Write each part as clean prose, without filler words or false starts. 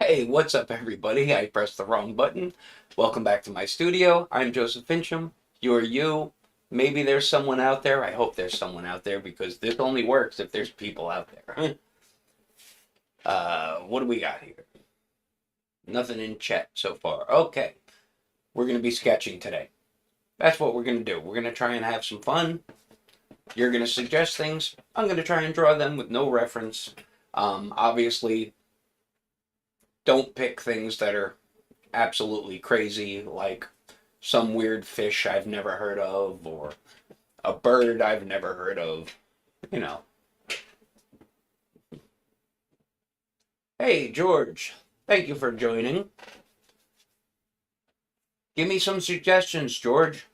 Hey, what's up, everybody? I pressed the wrong button. Welcome back to my studio. I'm Joseph Finchum. You're you. Maybe there's someone out there. I hope there's someone out there because this only works if there's people out there. What do we got here? Nothing in chat so far. Okay, we're going to be sketching today. That's what we're going to do. We're going to try and have some fun. You're going to suggest things. I'm going to try and draw them with no reference. Obviously, don't pick things that are absolutely crazy, like some weird fish I've never heard of, or a bird I've never heard of, you know. Hey, George, thank you for joining. Give me some suggestions, George.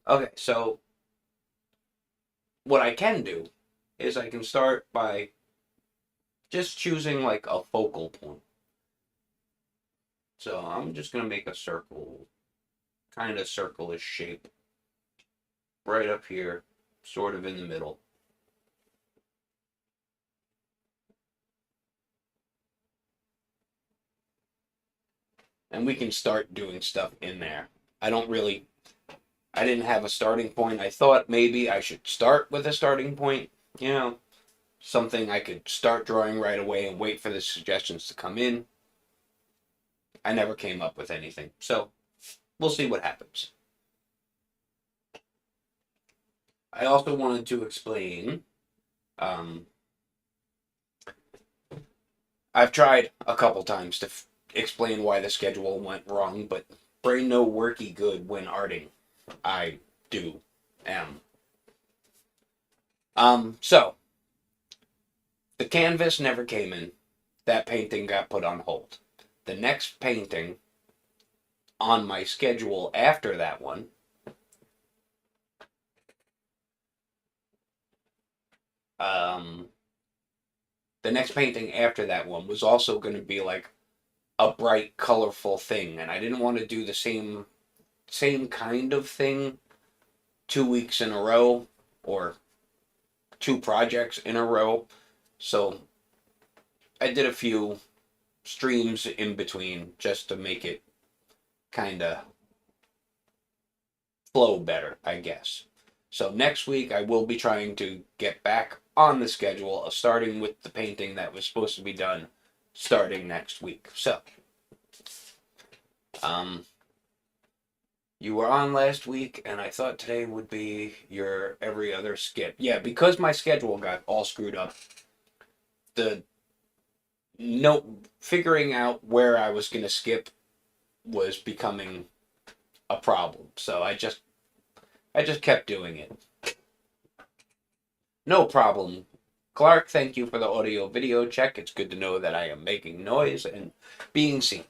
Okay, so what I can do is I can start by just choosing like a focal point. So I'm just going to make a circle, kind of circle-ish shape, right up here, sort of in the middle. And we can start doing stuff in there. I didn't have a starting point. I thought maybe I should start with a starting point, you know, something I could start drawing right away and wait for the suggestions to come in. I never came up with anything. So we'll see what happens. I also wanted to explain, I've tried a couple times to explain why the schedule went wrong, but brain no worky good when arting. I do am. So the canvas never came in. That painting got put on hold. The next painting on my schedule after that one um the next painting after that one was also going to be like a bright colorful thing, and I didn't want to do the same kind of thing 2 weeks in a row or two projects in a row. So I did a few streams in between just to make it kind of flow better, I guess. So next week I will be trying to get back on the schedule of starting with the painting that was supposed to be done starting next week. So, you were on last week, and I thought today would be your every other skip. Yeah, because my schedule got all screwed up, the no figuring out where I was gonna skip was becoming a problem. So I just kept doing it. No problem. Clark, thank you for the audio video check. It's good to know that I am making noise and being seen.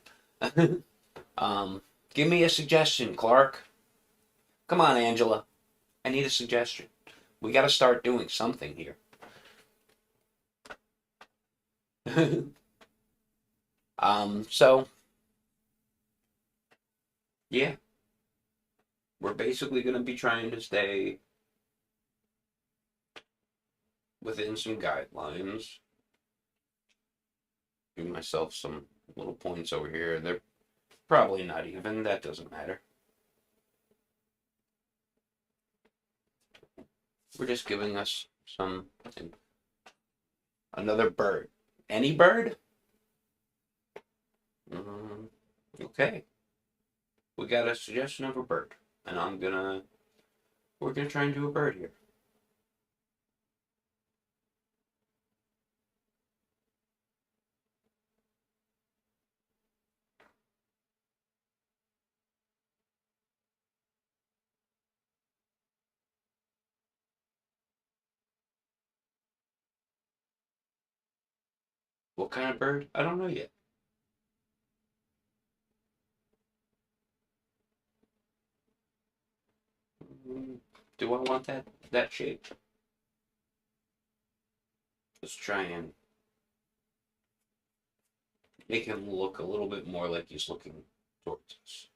Give me a suggestion, Clark. Come on, Angela. I need a suggestion. We got to start doing something here. So, yeah. We're basically going to be trying to stay within some guidelines. Give myself some little points over here. They're probably not even. That doesn't matter. We're just giving us some. Another bird. Any bird? Okay. We got a suggestion of a bird. And we're gonna try and do a bird here. What kind of bird? I don't know yet. Do I want that shape? Let's try and make him look a little bit more like he's looking towards us.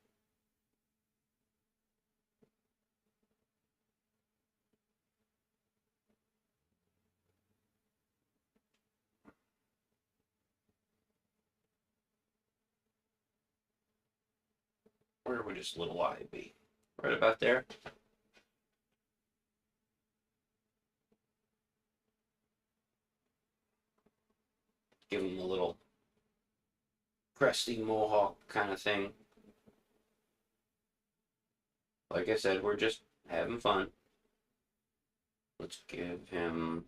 Where would his little eye be? Right about there? Give him a little cresty mohawk kind of thing. Like I said, we're just having fun. Let's give him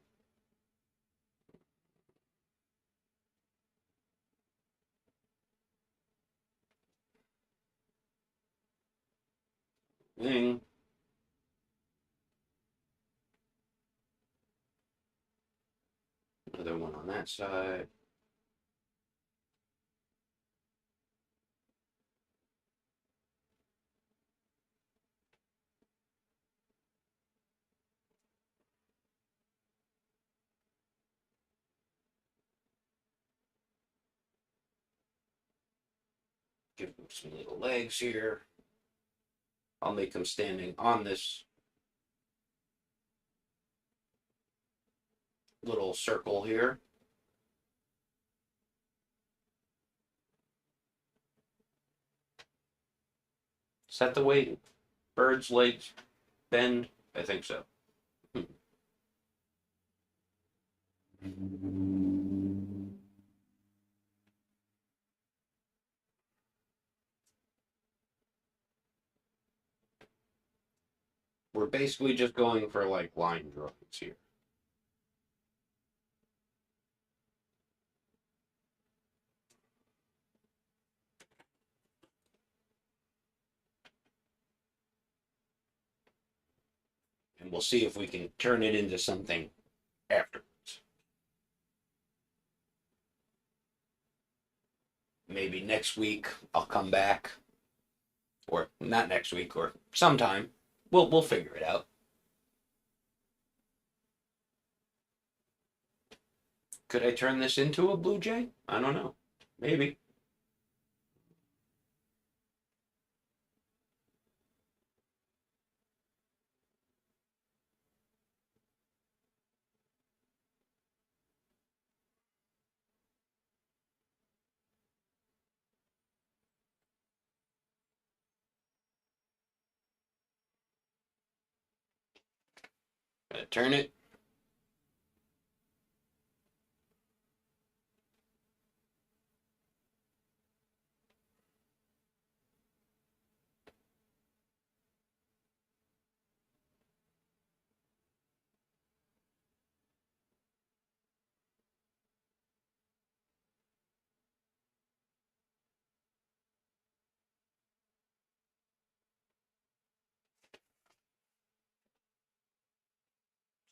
wing. Another one on that side. Give him some little legs here. I'll make him standing on this little circle here. Is that the way birds' legs bend? I think so. We're basically just going for like line drawings here. And we'll see if we can turn it into something afterwards. Maybe next week I'll come back, or not next week, or sometime. We'll figure it out. Could I turn this into a blue jay? I don't know. Maybe. Gonna turn it.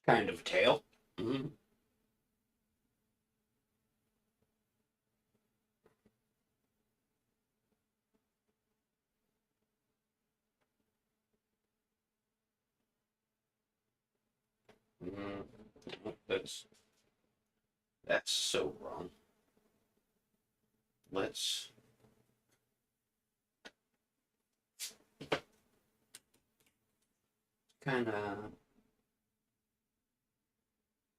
Kind of tail. Mm-hmm. Mm-hmm. That's so wrong. Let's kind of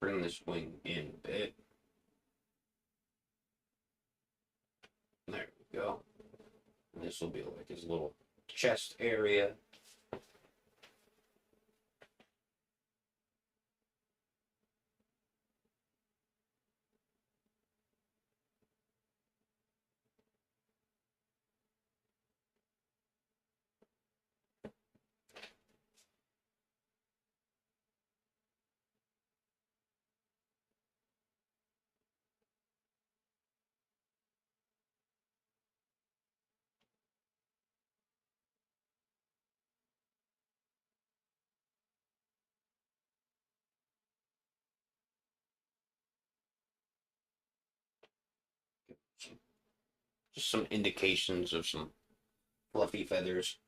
bring this wing in a bit. There we go. And this will be like his little chest area. Just some indications of some fluffy feathers.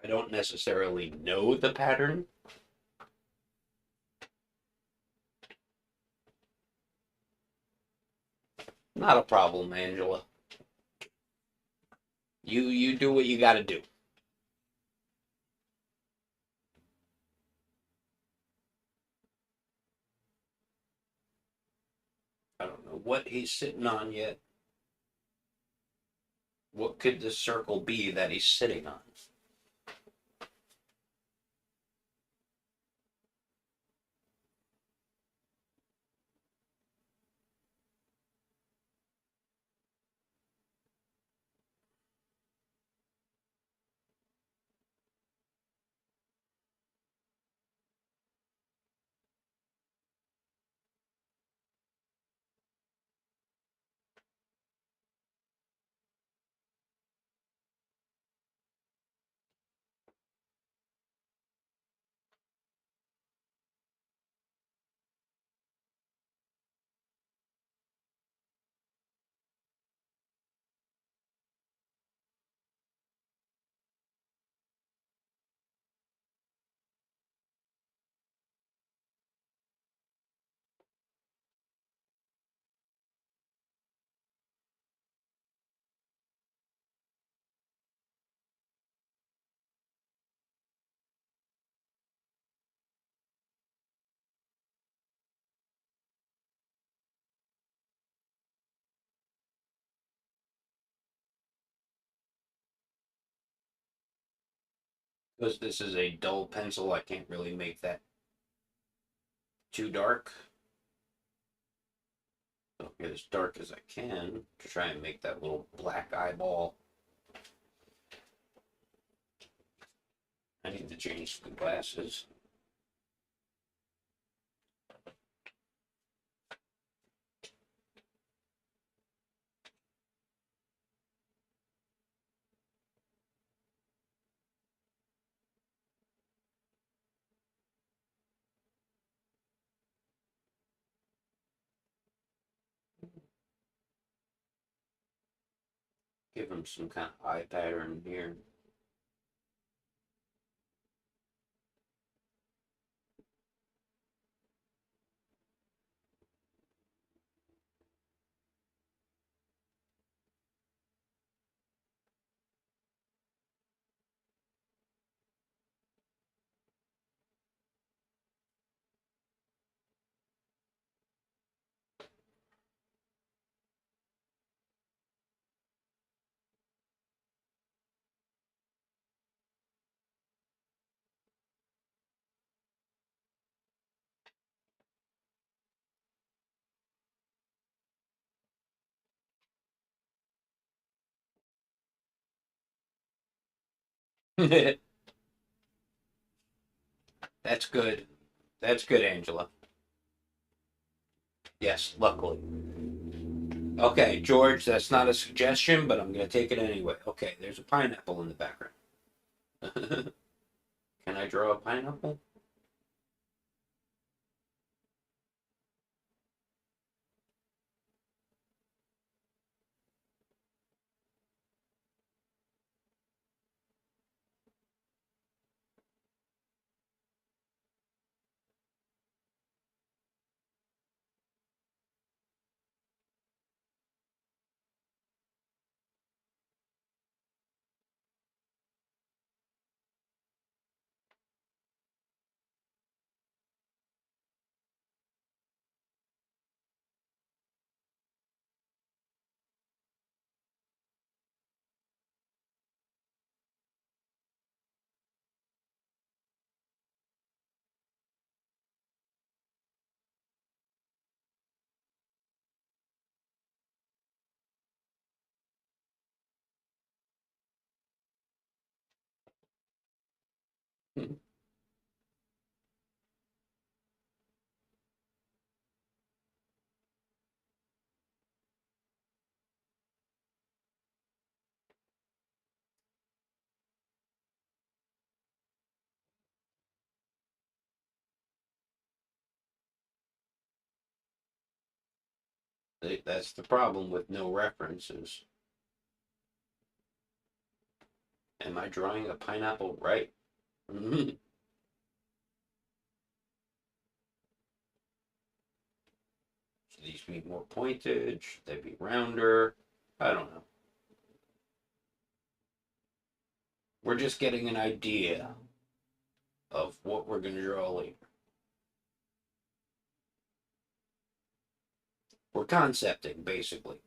I don't necessarily know the pattern. Not a problem, Angela. You do what you got to do. I don't know what he's sitting on yet. What could the circle be that he's sitting on? Because this is a dull pencil, I can't really make that too dark. I'll get as dark as I can to try and make that little black eyeball. I need to change the glasses. Give him some kind of eye pattern here. That's good. That's good, Angela. Yes, luckily. Okay, George, that's not a suggestion, but I'm going to take it anyway. Okay, there's a pineapple in the background. Can I draw a pineapple? That's the problem with no references. Am I drawing a pineapple right? So these be more pointed. Should they be rounder? I don't know. We're just getting an idea of what we're going to draw later. We're concepting, basically.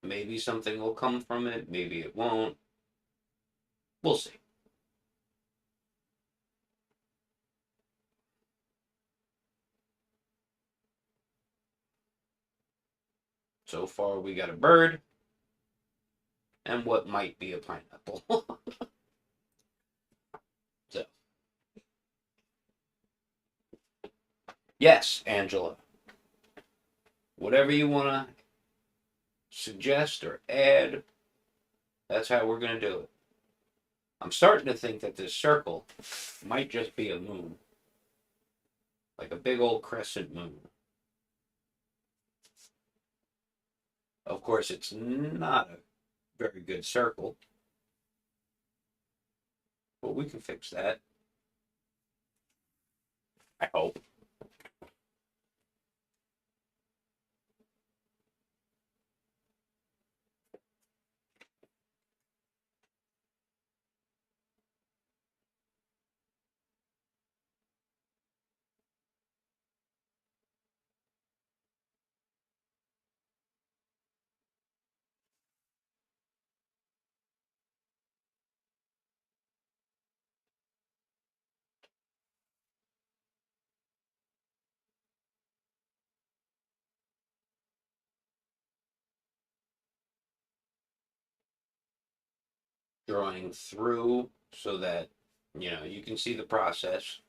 Maybe something will come from it, maybe it won't. We'll see. So far, we got a bird and what might be a pineapple. So, yes, Angela. Whatever you want to suggest or add, that's how we're going to do it. I'm starting to think that this circle might just be a moon. Like a big old crescent moon. Of course, it's not a very good circle. But we can fix that. I hope. Drawing through so that, you can see the process.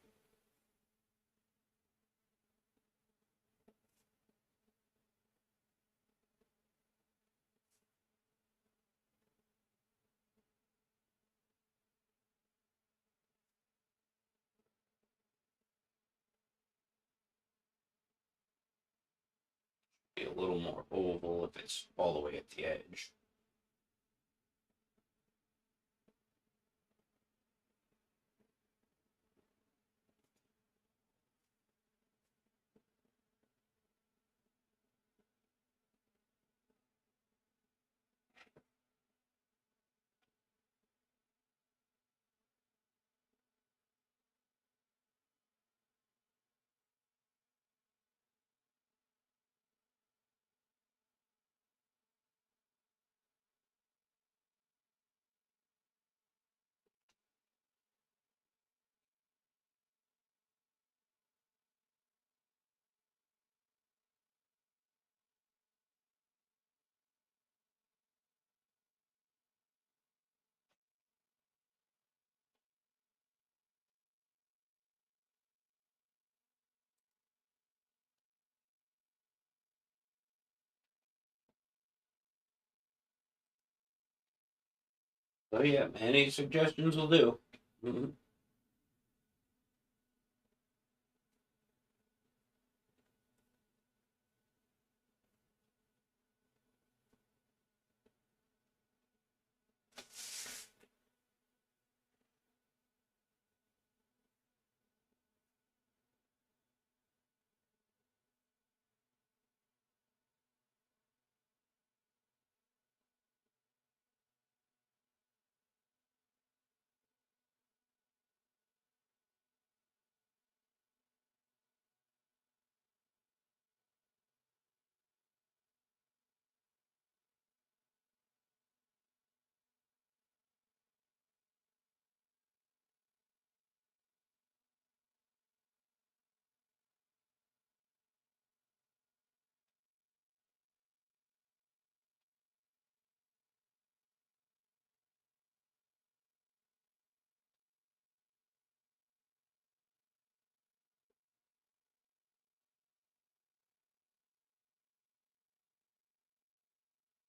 Be a little more oval if it's all the way at the edge. So yeah, any suggestions will do. Mhm.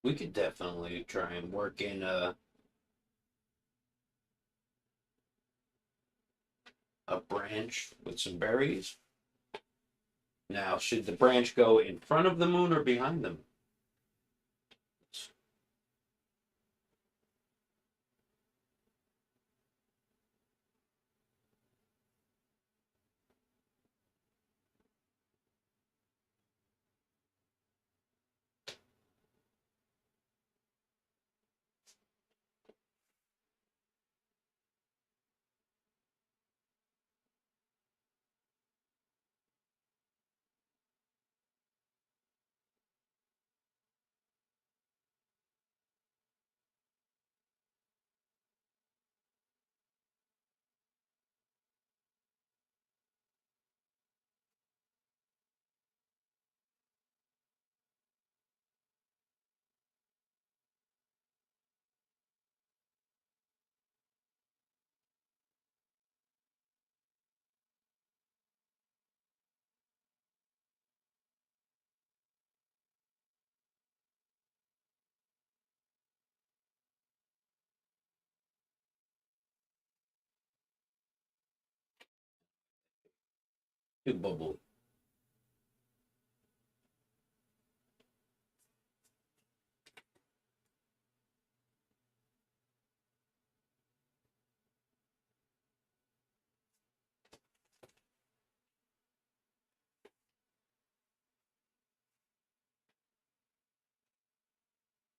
We could definitely try and work in a branch with some berries. Now, should the branch go in front of the moon or behind them? Too bubbly.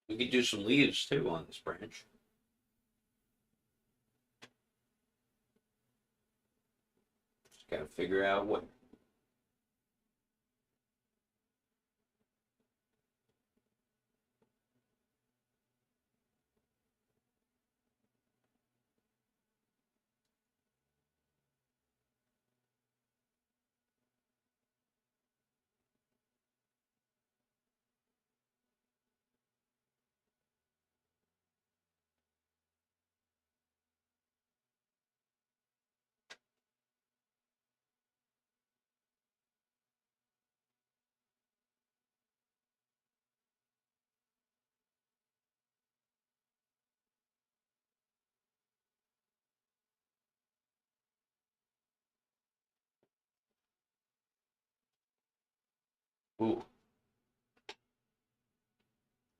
We could do some leaves too on this branch. Just gotta figure out what. Ooh,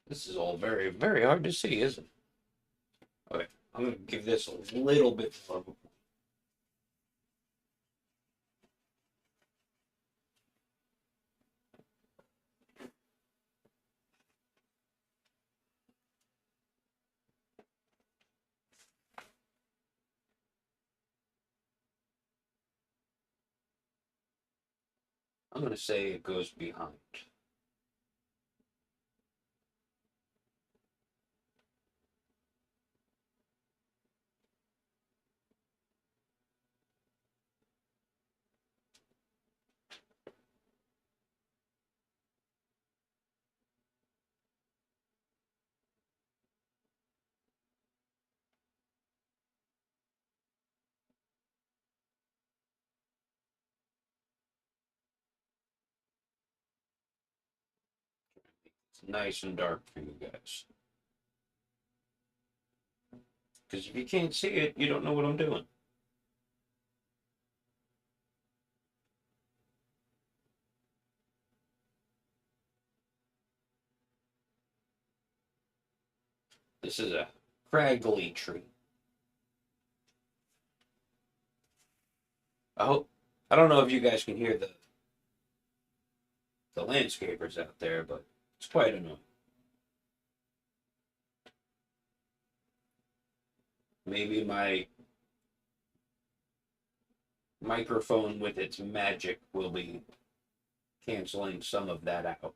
this is all very, very hard to see, isn't it? Okay, I'm gonna give this a little bit more of a. I'm gonna say it goes behind. It's nice and dark for you guys. Because if you can't see it, you don't know what I'm doing. This is a craggly tree. I hope. I don't know if you guys can hear the landscapers out there, but it's quite annoying. Maybe my microphone with its magic will be canceling some of that out.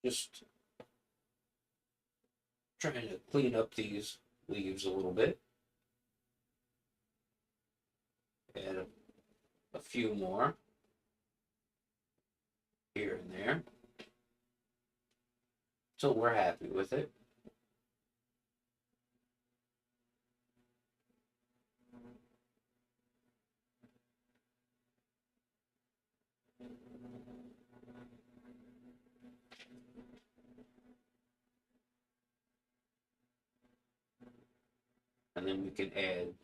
Just trying to clean up these leaves a little bit. Add a few more here and there. So we're happy with it. And then we can add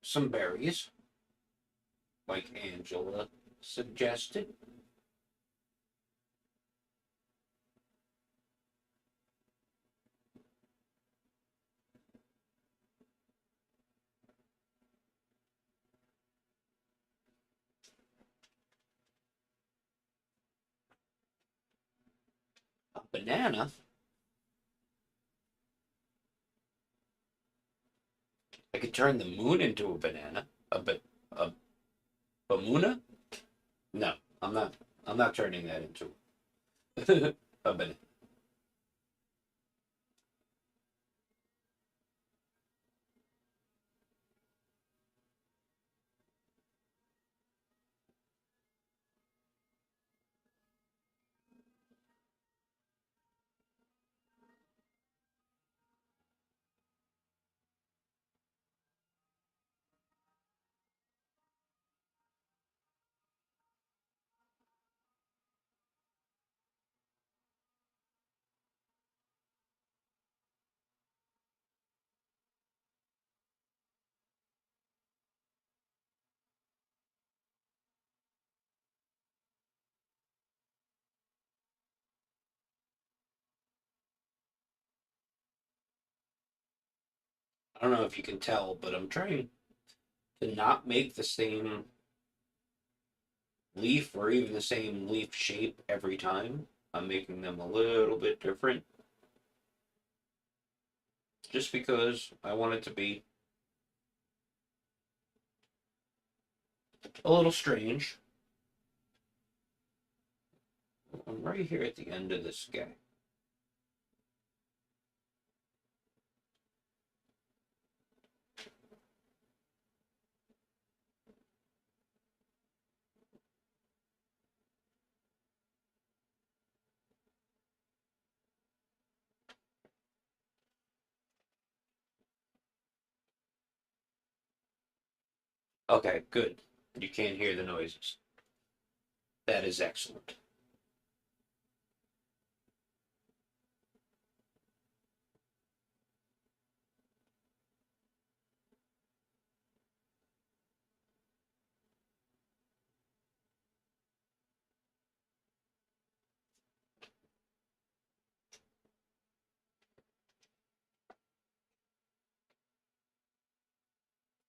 some berries, like Angela suggested. A banana. I could turn the moon into a banana. A bamuna? No, I'm not. I'm not turning that into a banana. I don't know if you can tell, but I'm trying to not make the same leaf or even the same leaf shape every time. I'm making them a little bit different. Just because I want it to be a little strange. I'm right here at the end of this guy. Okay, good. You can't hear the noises. That is excellent.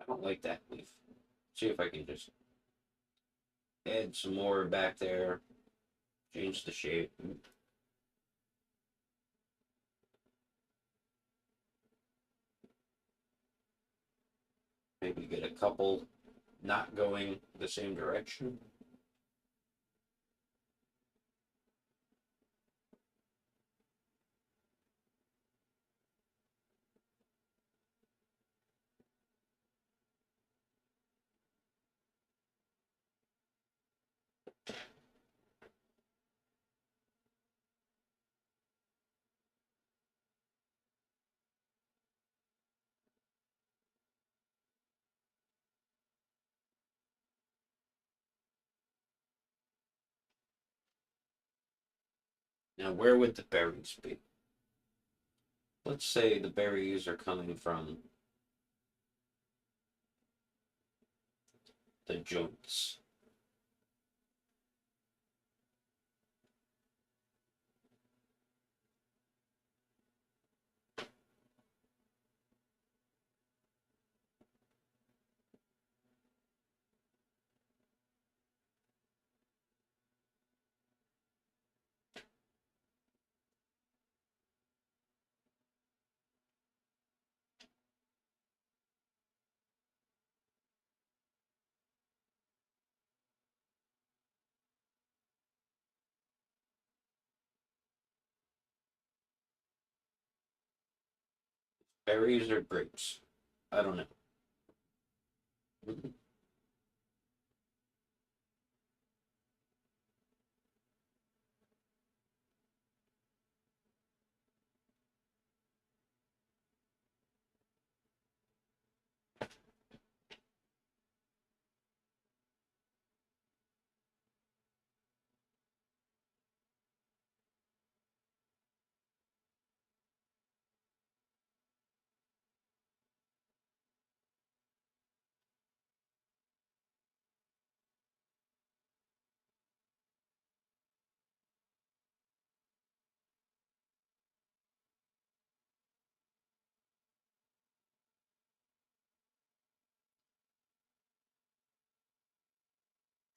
I don't like that leaf. See if I can just add some more back there. Change the shape. Maybe get a couple not going the same direction. Now, where would the berries be? Let's say the berries are coming from the joints. Berries or grapes? I don't know. Mhm.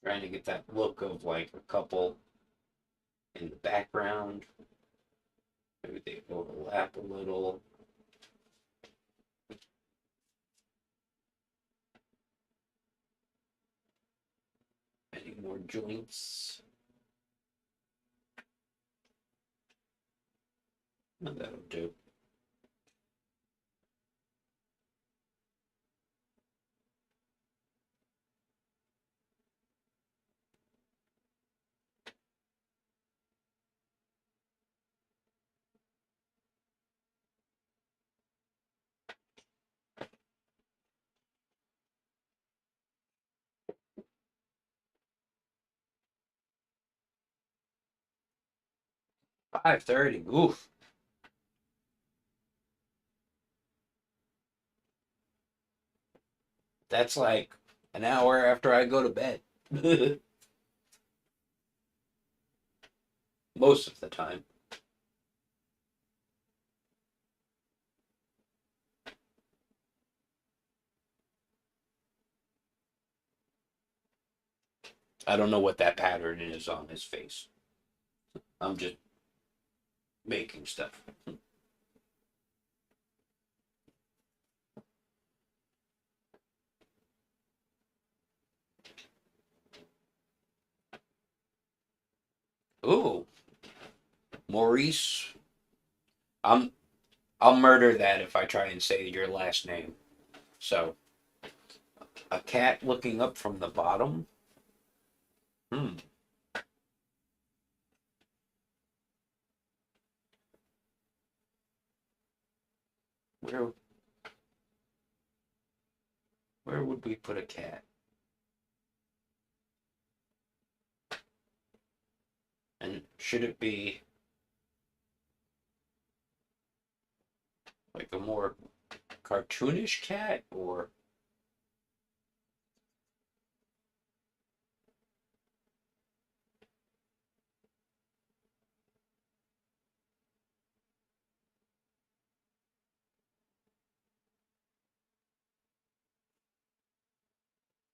'Trying to get that look of like a couple in the background. Maybe they overlap a little. Any more joints? No, that'll do. $5:30. Oof. That's like an hour after I go to bed. Most of the time. I don't know what that pattern is on his face. I'm just making stuff. Ooh, Maurice. I'm I'll murder that if I try and say your last name. So, a cat looking up from the bottom. Hmm. Where where would we put a cat? And should it be like a more cartoonish cat or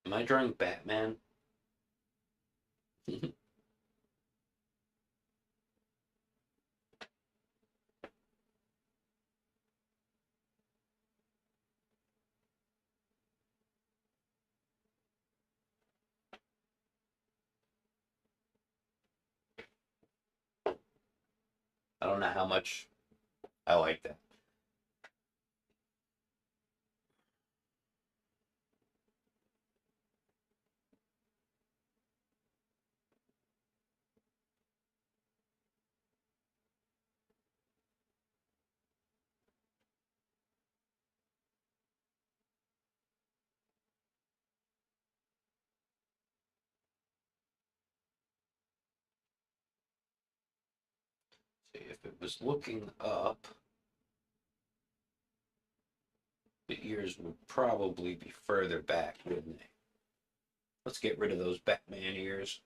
am I drawing Batman? I don't know how much I like that. See, if it was looking up, the ears would probably be further back, wouldn't they? Let's get rid of those Batman ears.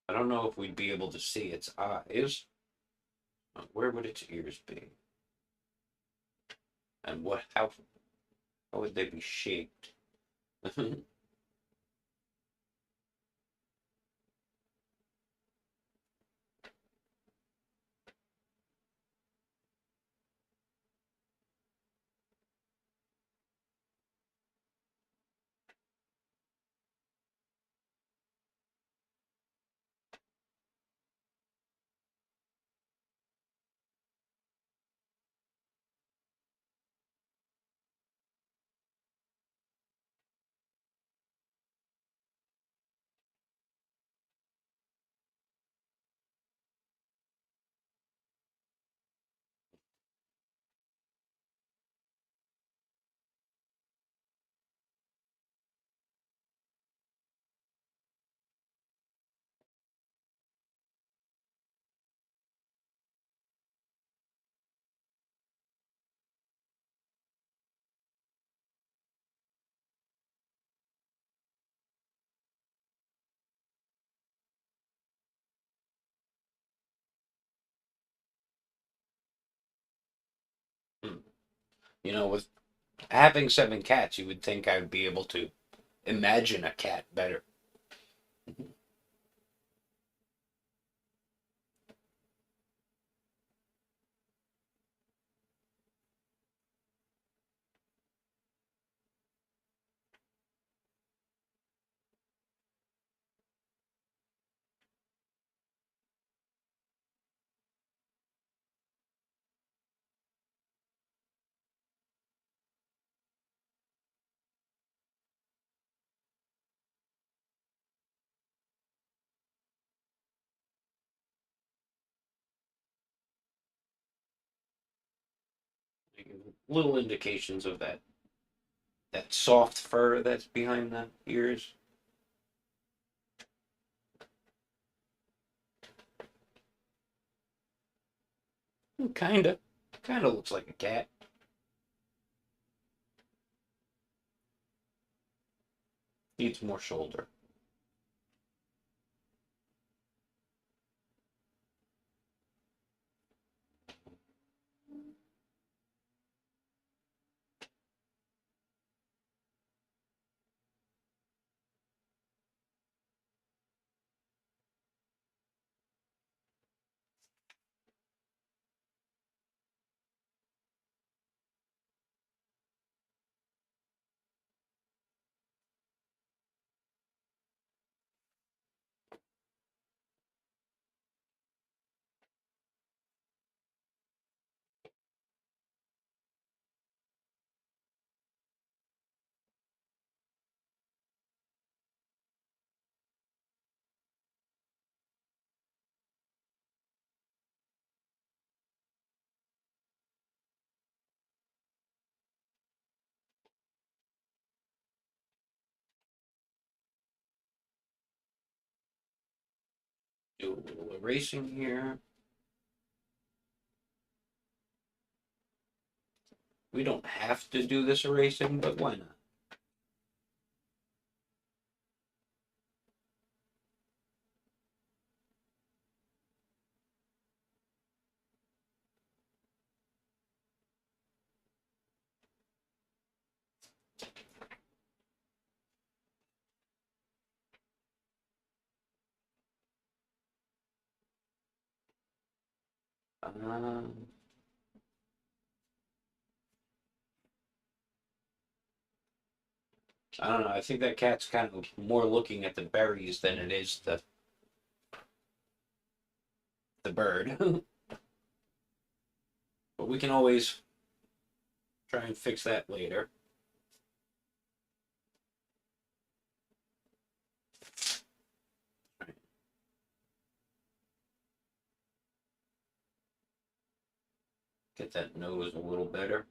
I don't know if we'd be able to see its eyes. Where would its ears be? And what? How would they be shaped? You know, with having 7 cats, you would think I would be able to imagine a cat better. Little indications of that soft fur that's behind the ears. Kinda. Kinda looks like a cat. Needs more shoulder. Do a little erasing here. We don't have to do this erasing, but why not? Um, I don't know. I think that cat's kind of more looking at the berries than it is the bird. But we can always try and fix that later. Get that nose a little better.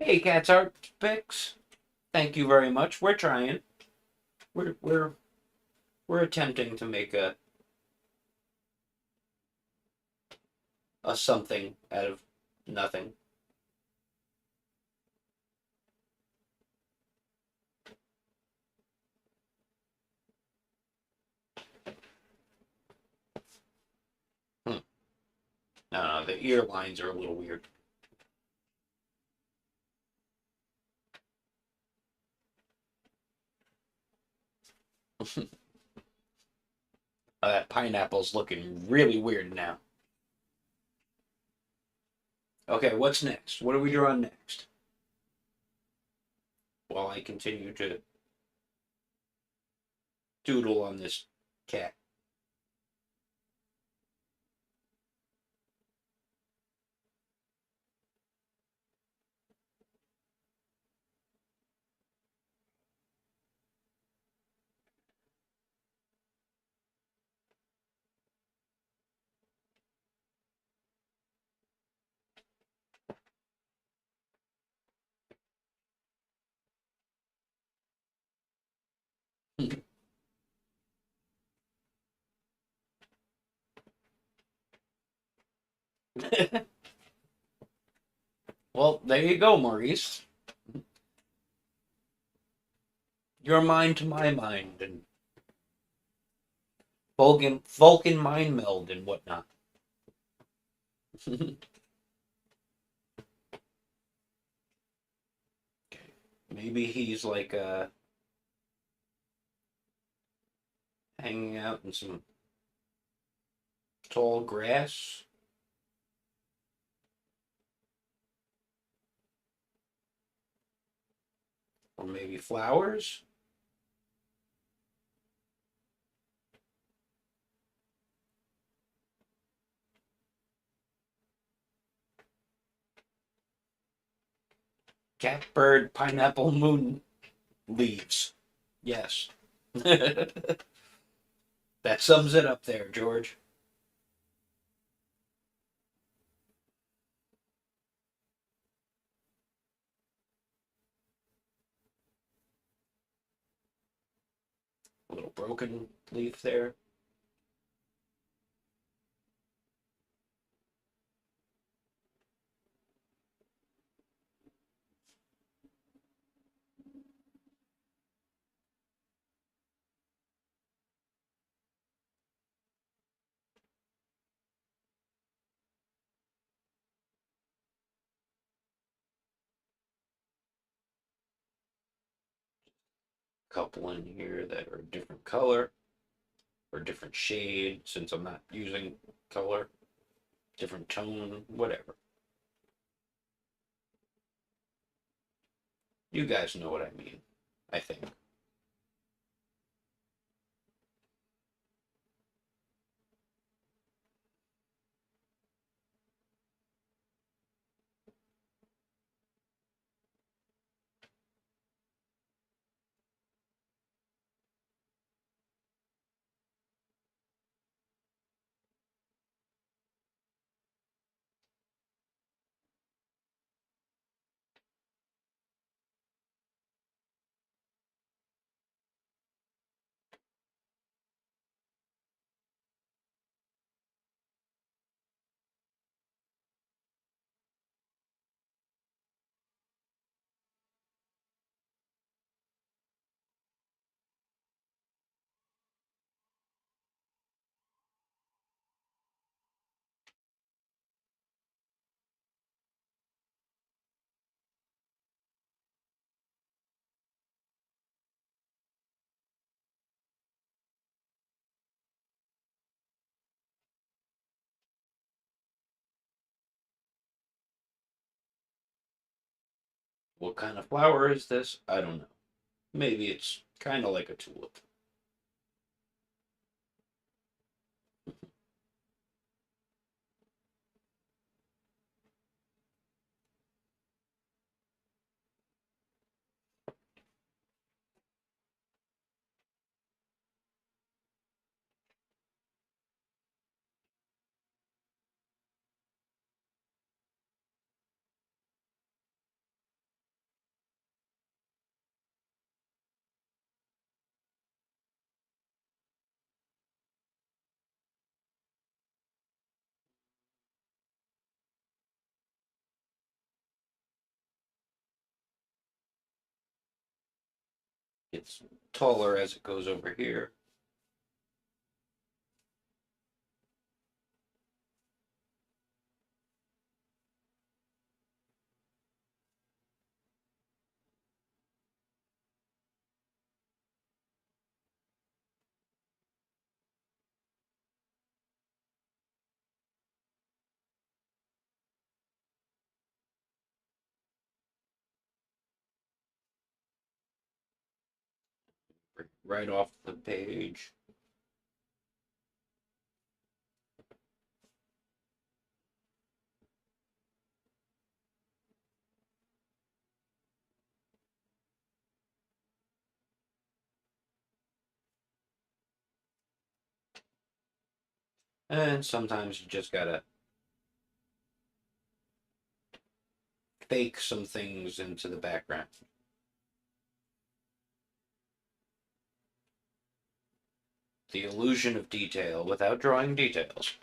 Hey, Cat's Art Pics. Thank you very much. We're trying. We're we're attempting to make a something out of nothing. Hmm. No, the ear lines are a little weird. That pineapple's looking really weird now. Okay, what's next? What are we drawing next? While I continue to doodle on this cat. Well, there you go, Maurice. Your mind to my mind, and Vulcan mind meld and whatnot. Maybe he's like hanging out in some tall grass, or maybe flowers. Catbird, pineapple, moon leaves. Yes. That sums it up there, George. A little broken leaf there. Couple in here that are different color or different shade since I'm not using color, different tone, whatever. You guys know what I mean, I think. What kind of flower is this? I don't know. Maybe it's kind of like a tulip. It's taller as it goes over here. Right off the page. And sometimes you just gotta fake some things into the background. The illusion of detail without drawing details.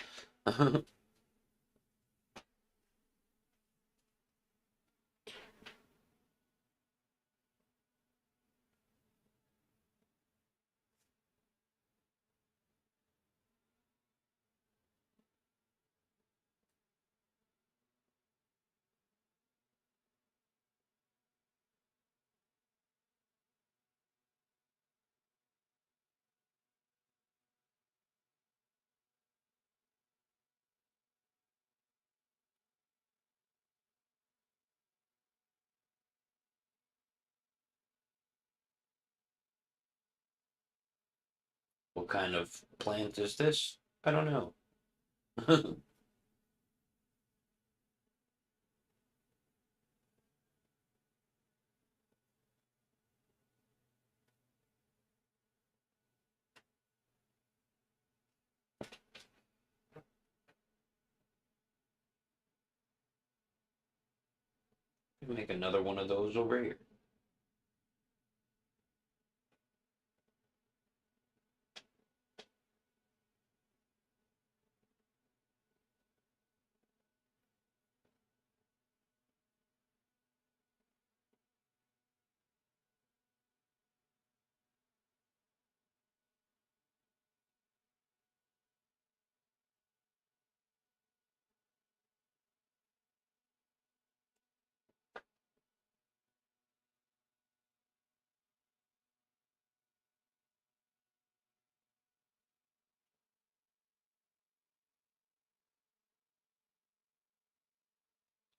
What kind of plant is this? I don't know. Make another one of those over here.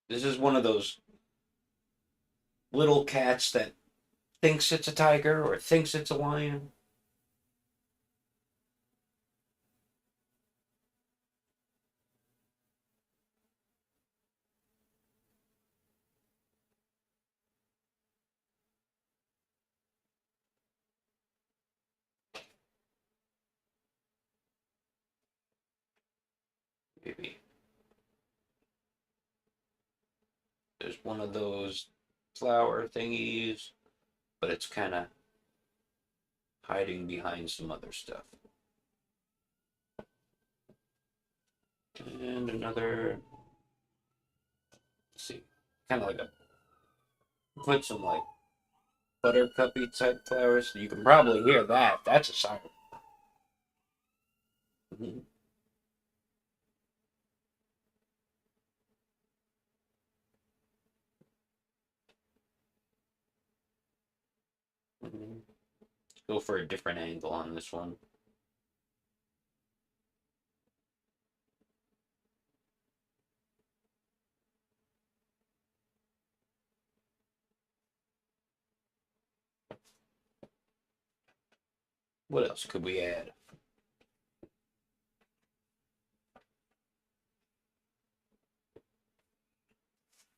This is one of those little cats that thinks it's a tiger or thinks it's a lion. Maybe there's one of those flower thingies, but it's kind of hiding behind some other stuff. And another, let's see, kind of like a, put some like buttercuppy type flowers. You can probably hear that. That's a siren. Mhm. Mhm. Go for a different angle on this one. What else could we add?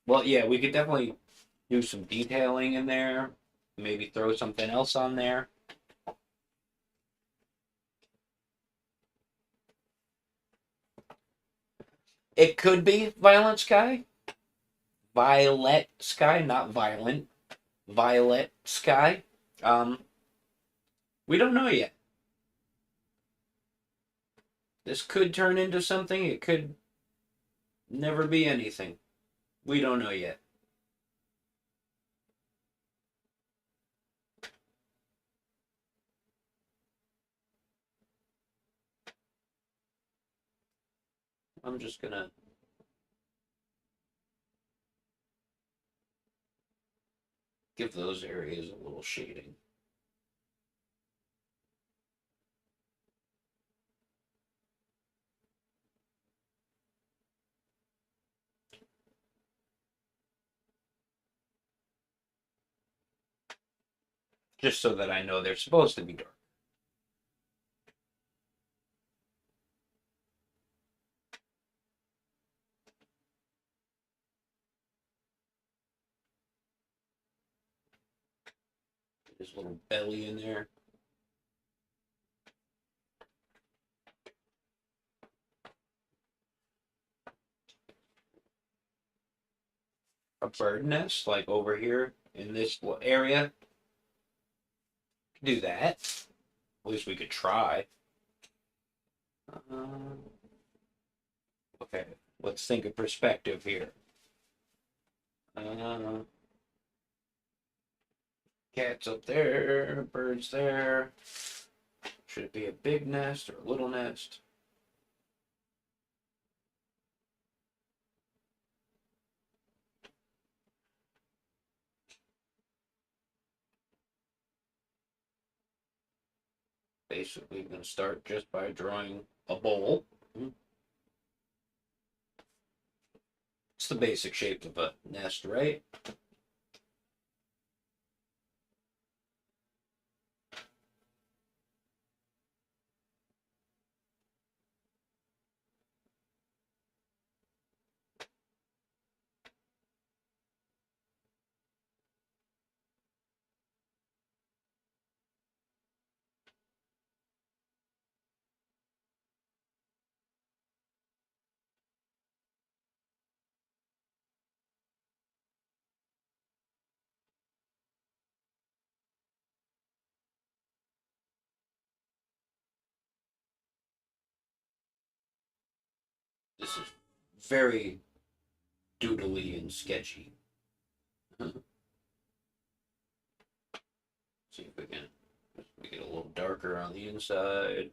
Well, yeah, we could definitely do some detailing in there. Maybe throw something else on there. It could be Violent Sky. Violet Sky, not violent. Violet Sky. Um, we don't know yet. This could turn into something. It could never be anything. We don't know yet. I'm just gonna give those areas a little shading. Just so that I know they're supposed to be dark. There's a little belly in there. A bird nest, like over here in this area. Do that. At least we could try. Okay, let's think of perspective here. Cats up there, birds there. Should it be a big nest or a little nest? Basically, going to start just by drawing a bowl. It's the basic shape of a nest, right? This is very doodly and sketchy. See if we can make it a little darker on the inside.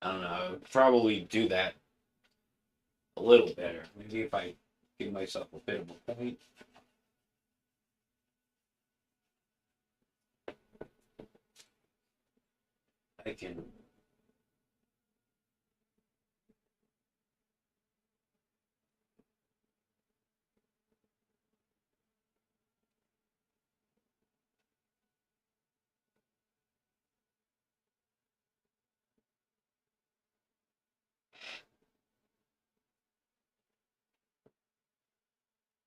I don't know. I would probably do that a little better. Maybe if I give myself a bit of a point. I can.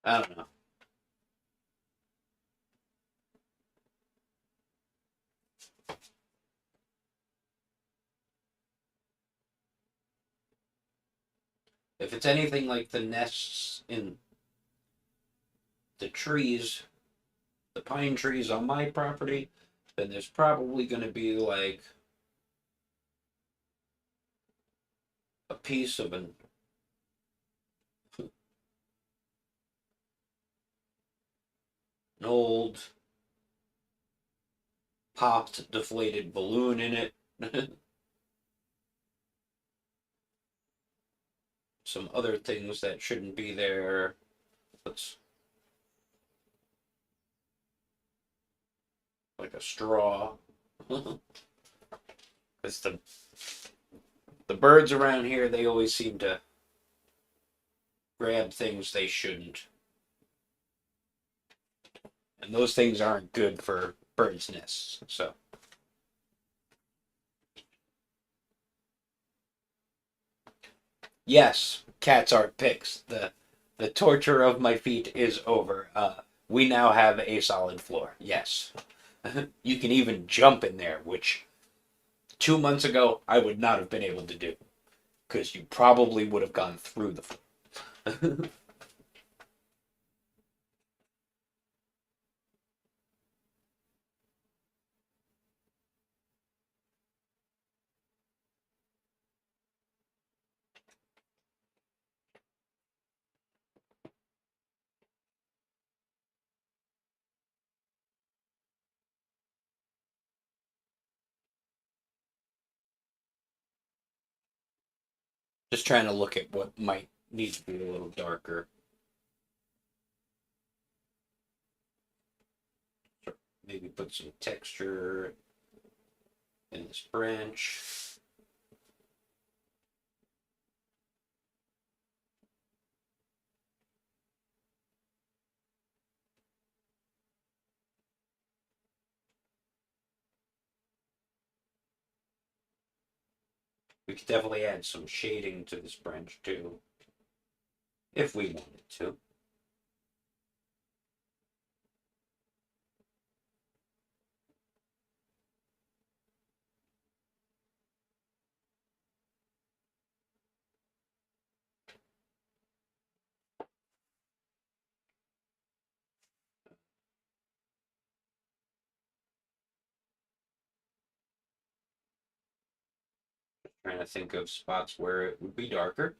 I don't know. If it's anything like the nests in the trees, the pine trees on my property, then there's probably going to be like a piece of an old popped deflated balloon in it. Some other things that shouldn't be there. Let's like a straw. It's the birds around here, they always seem to grab things they shouldn't. And those things aren't good for birds' nests. So, yes, cats aren't pics. The torture of my feet is over. We now have a solid floor. Yes. You can even jump in there, which 2 months ago I would not have been able to do because you probably would have gone through the floor. Just trying to look at what might need to be a little darker. Maybe put some texture in this branch. We could definitely add some shading to this branch too, if we wanted to. Trying to think of spots where it would be darker.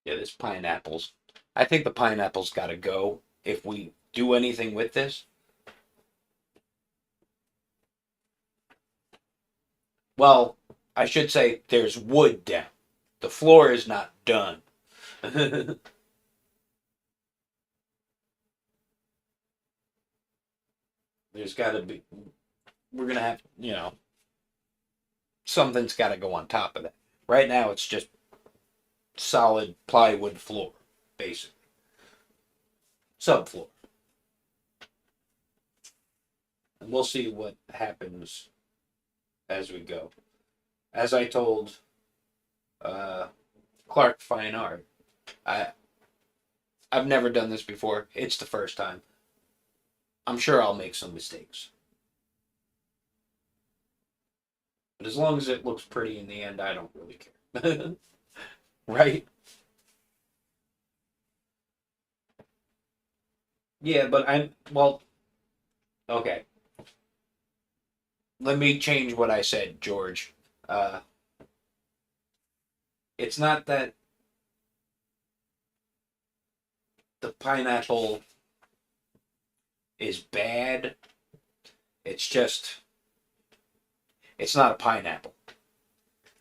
Yeah, this pineapples. I think the pineapple's got to go if we do anything with this. Well, I should say there's wood down. The floor is not done. There's got to be. We're gonna have, something's got to go on top of that. Right now, it's just solid plywood floor, basic subfloor, and we'll see what happens as we go. As I told uh, Clark Fine Art, I I've never done this before. It's the first time. I'm sure I'll make some mistakes, but as long as it looks pretty in the end, I don't really care. Right? Yeah, but I'm well. Okay, let me change what I said, George. Uh, it's not that the pineapple is bad. It's just it's not a pineapple.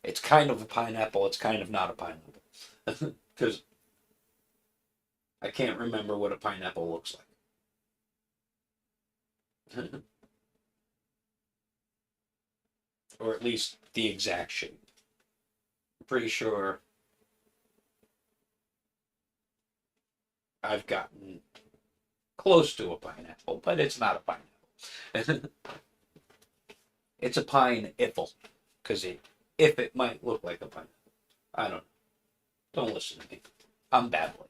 It's kind of a pineapple. It's kind of not a pineapple. Because I can't remember what a pineapple looks like, or at least the exact shape. I'm pretty sure I've gotten close to a pineapple, but it's not a pineapple. It's a pineapple because if it might look like a pineapple, I don't know. Don't listen to me. I'm babbling.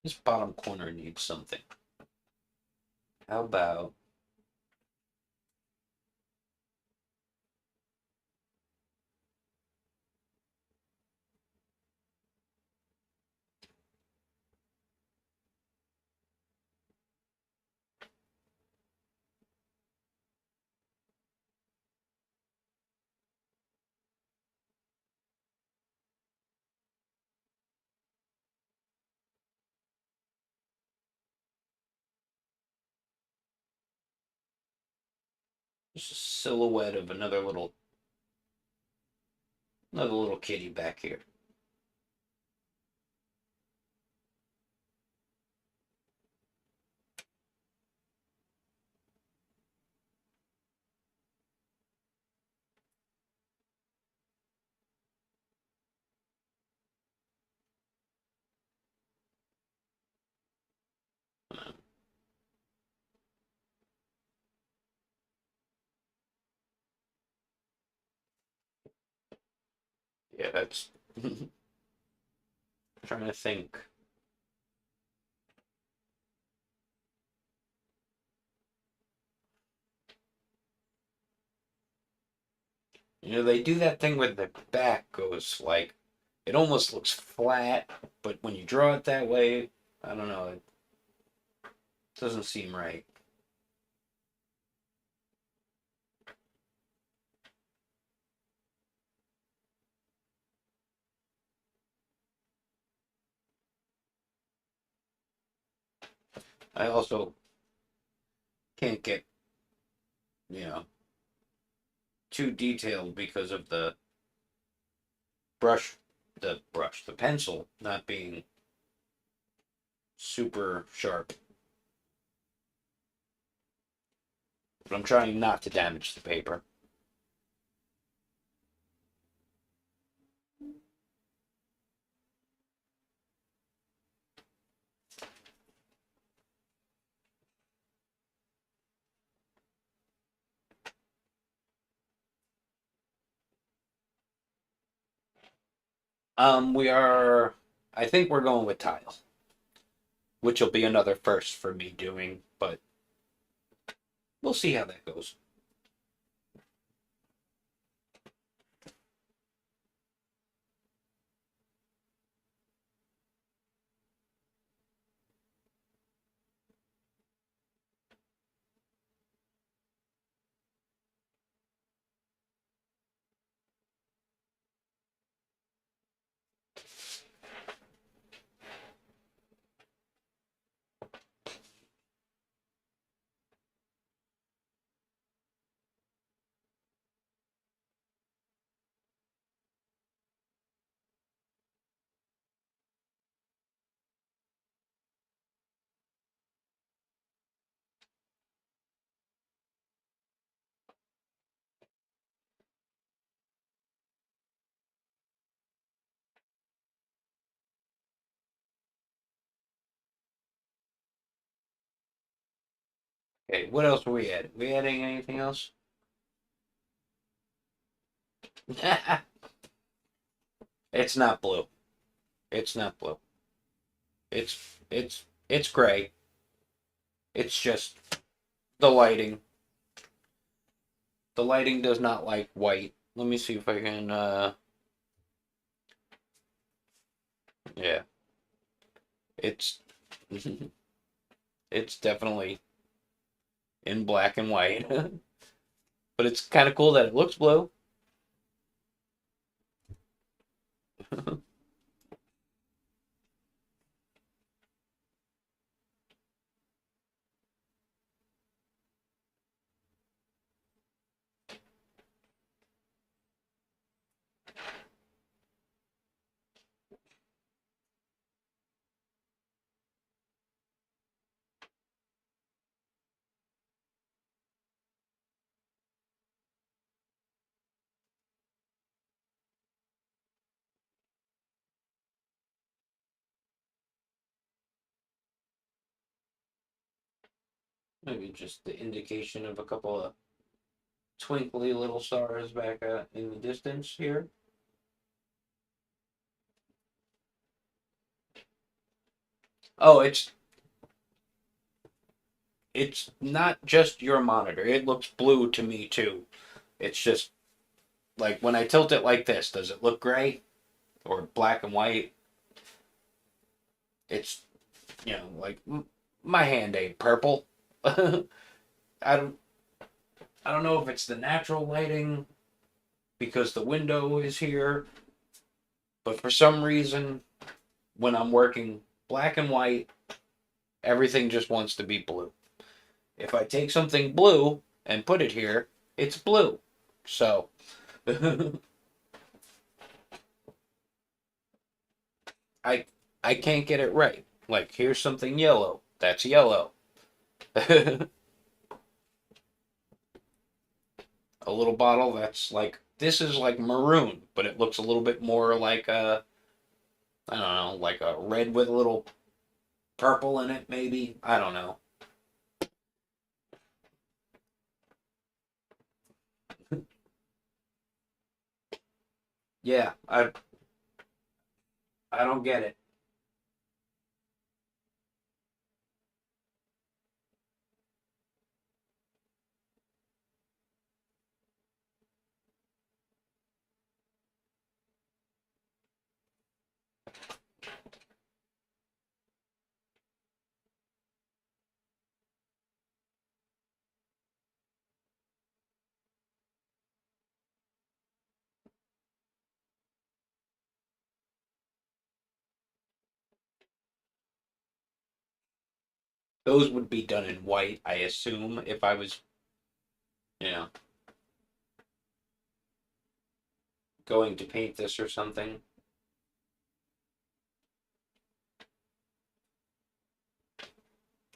This bottom corner needs something. How about just a silhouette of another little kitty back here? Yeah, that's trying to think. They do that thing where the back goes like it almost looks flat, but when you draw it that way, I don't know, it doesn't seem right. I also can't get, you know, too detailed because of the pencil not being super sharp. But I'm trying not to damage the paper. I think we're going with tile, which will be another first for me doing, but we'll see how that goes. Okay, what else are we adding? We adding anything else? It's not blue. It's not blue. It's gray. It's just the lighting. The lighting does not like white. Let me see if I can yeah. It's it's definitely in black and white. But it's kind of cool that it looks blue. Maybe just the indication of a couple of twinkly little stars back in the distance here. Oh, it's not just your monitor. It looks blue to me too. It's just like when I tilt it like this, does it look gray or black and white? It's like my hand ain't purple. I don't I don't know if it's the natural lighting because the window is here, but for some reason when I'm working black and white, everything just wants to be blue. If I take something blue and put it here, it's blue. So I I can't get it right. Like here's something yellow. That's yellow. A little bottle that's like this is like maroon, but it looks a little bit more like a I don't know, like a red with a little purple in it maybe. I don't know. Yeah, I don't get it. Those would be done in white, I assume, if I was, you know, going to paint this or something.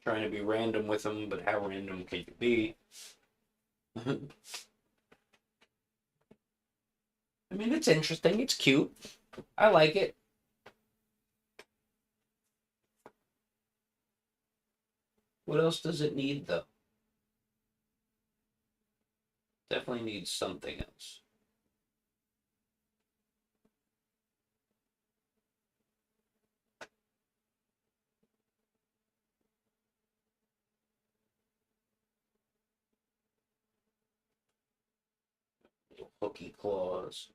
Trying to be random with them, but how random can you be? I mean, it's interesting. It's cute. I like it. What else does it need, though? Definitely needs something else. Little hooky claws.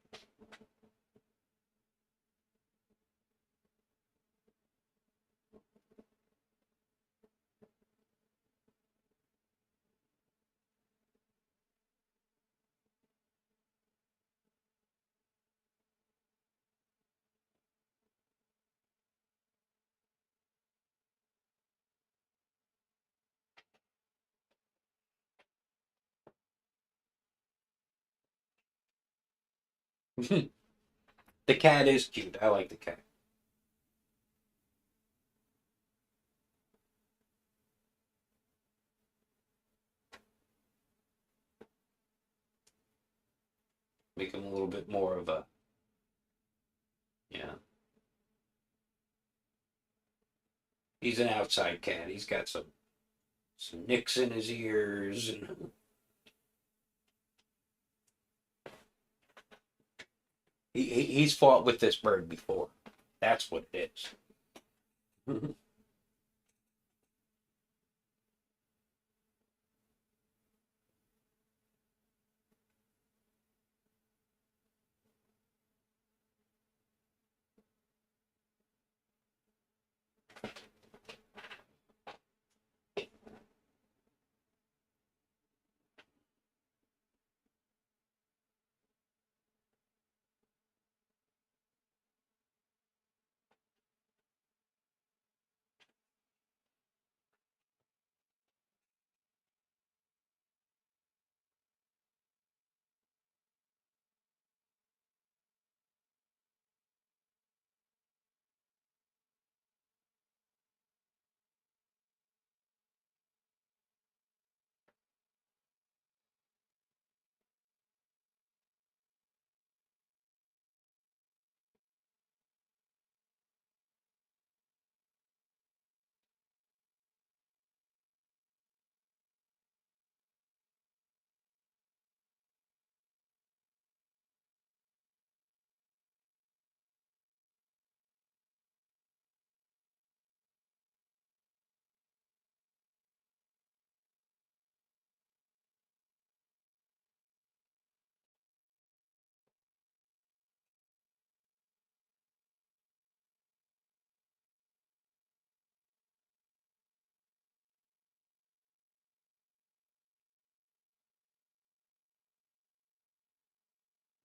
The cat is cute. I like the cat. Make him a little bit more of a, yeah. He's an outside cat. He's got some nicks in his ears, and he's fought with this bird before. That's what it is.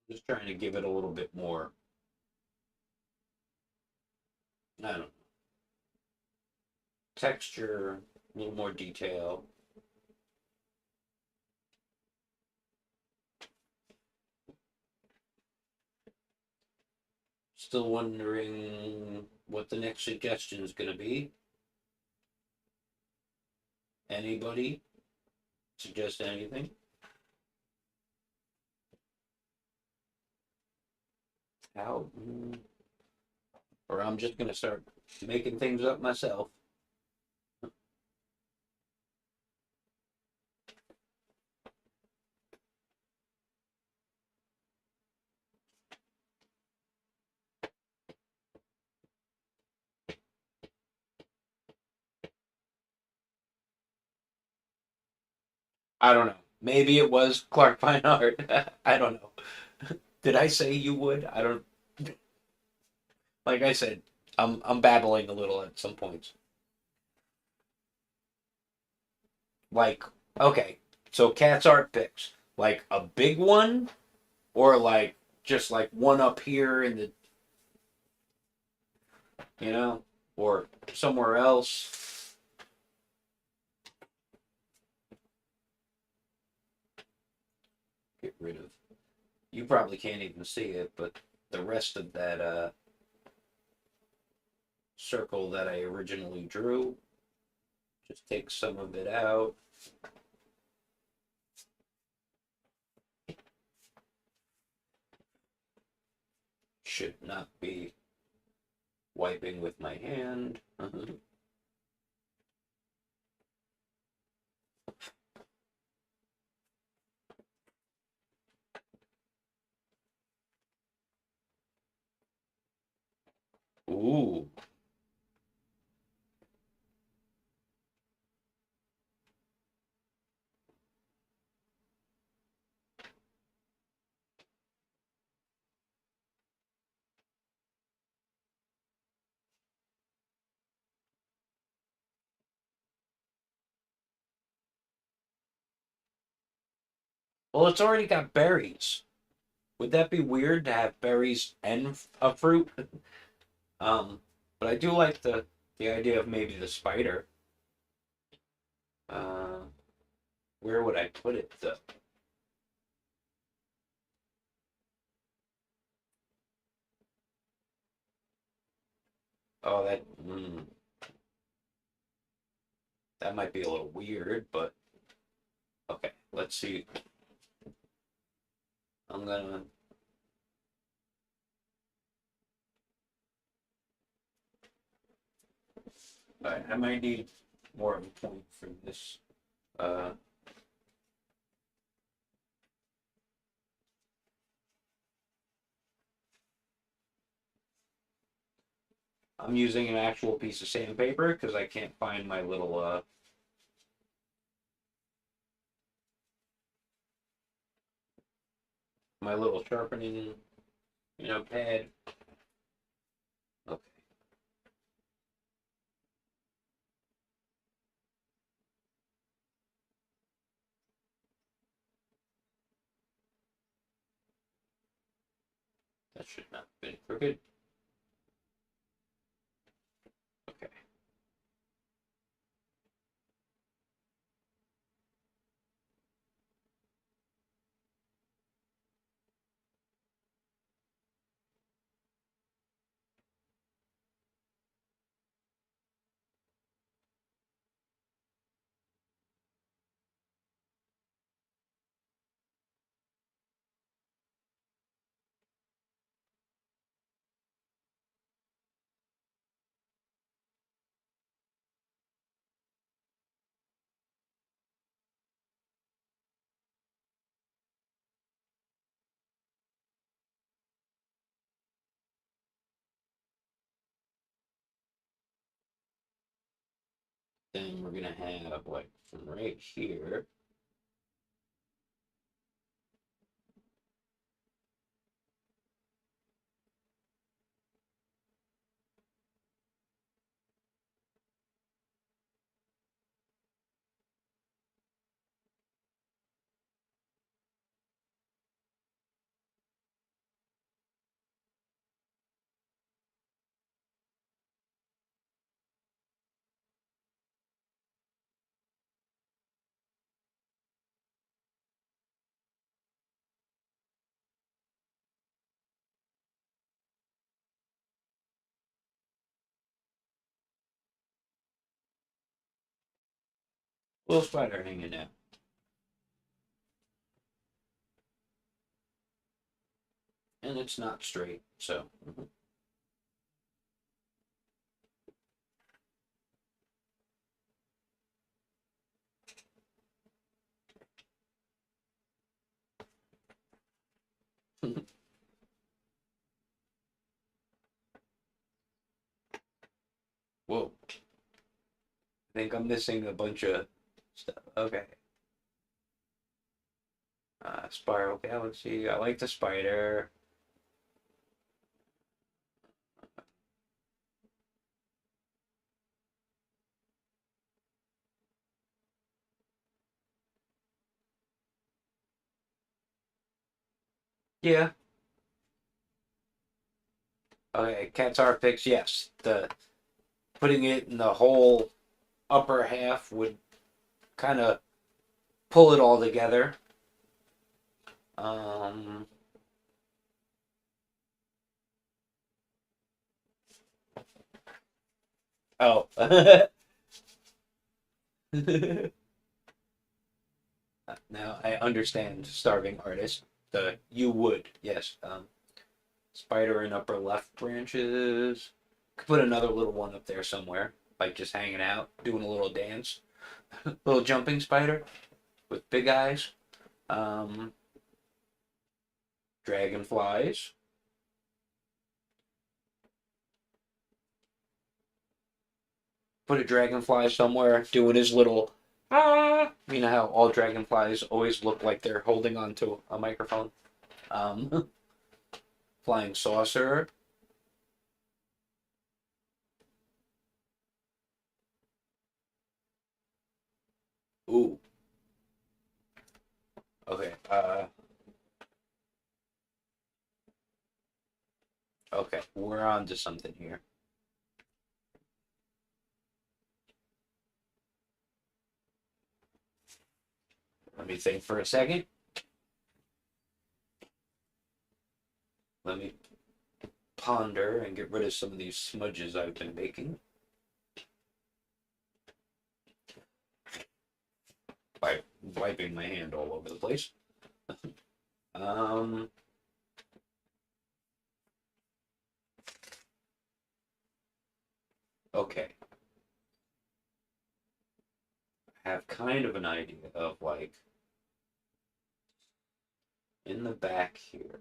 Just trying to give it a little bit more, I don't know, texture, a little more detail. Still wondering what the next suggestion is going to be. Anybody suggest anything? How? Or I'm just going to start making things up myself. I don't know. Maybe it was Clark Fine Art. I don't know. Did I say you would? I don't. Like I said, I'm babbling a little at some points. Like, okay, so Cat's Art Pics, like a big one, or like just like one up here in the, you know, or somewhere else. Get rid of. You probably can't even see it, but the rest of that circle that I originally drew, just take some of it out. Should not be wiping with my hand. Ooh. Well, it's already got berries. Would that be weird to have berries and a fruit? Um, but I do like the idea of maybe the spider. Uh, where would I put it though? Oh, that might be a little weird, but okay. Let's see. I'm gonna. All right, I might need more of a point for this. Uh, I'm using an actual piece of sandpaper because I can't find my little sharpening, pad. Okay, that should not have been crooked. Okay. Then we're gonna have like from right here. Little spider hanging out. And it's not straight, so. Whoa. I think I'm missing a bunch of stuff. Okay. Spiral Galaxy. I like the spider. Yeah. Okay, Cat's Art Pics, yes. The putting it in the whole upper half would kind of pull it all together. Um, oh. Now I understand starving artist. The you would, yes. Spider in upper left branches. Could put another little one up there somewhere, like just hanging out, doing a little dance. Little jumping spider with big eyes. Um, Dragonflies. Put a dragonfly somewhere doing his little ah. You know how all dragonflies always look like they're holding onto a microphone. Um, Flying saucer. Ooh. Okay. Okay. We're on to something here. Let me think for a second. Let me ponder and get rid of some of these smudges I've been making by wiping my hand all over the place. Um, okay. I have kind of an idea of like in the back here.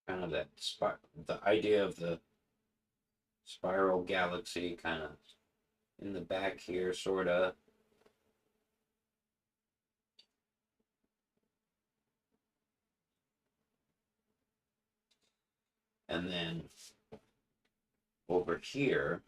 Kind of that the idea of the spiral galaxy kind of in the back here, sort of. And then over here,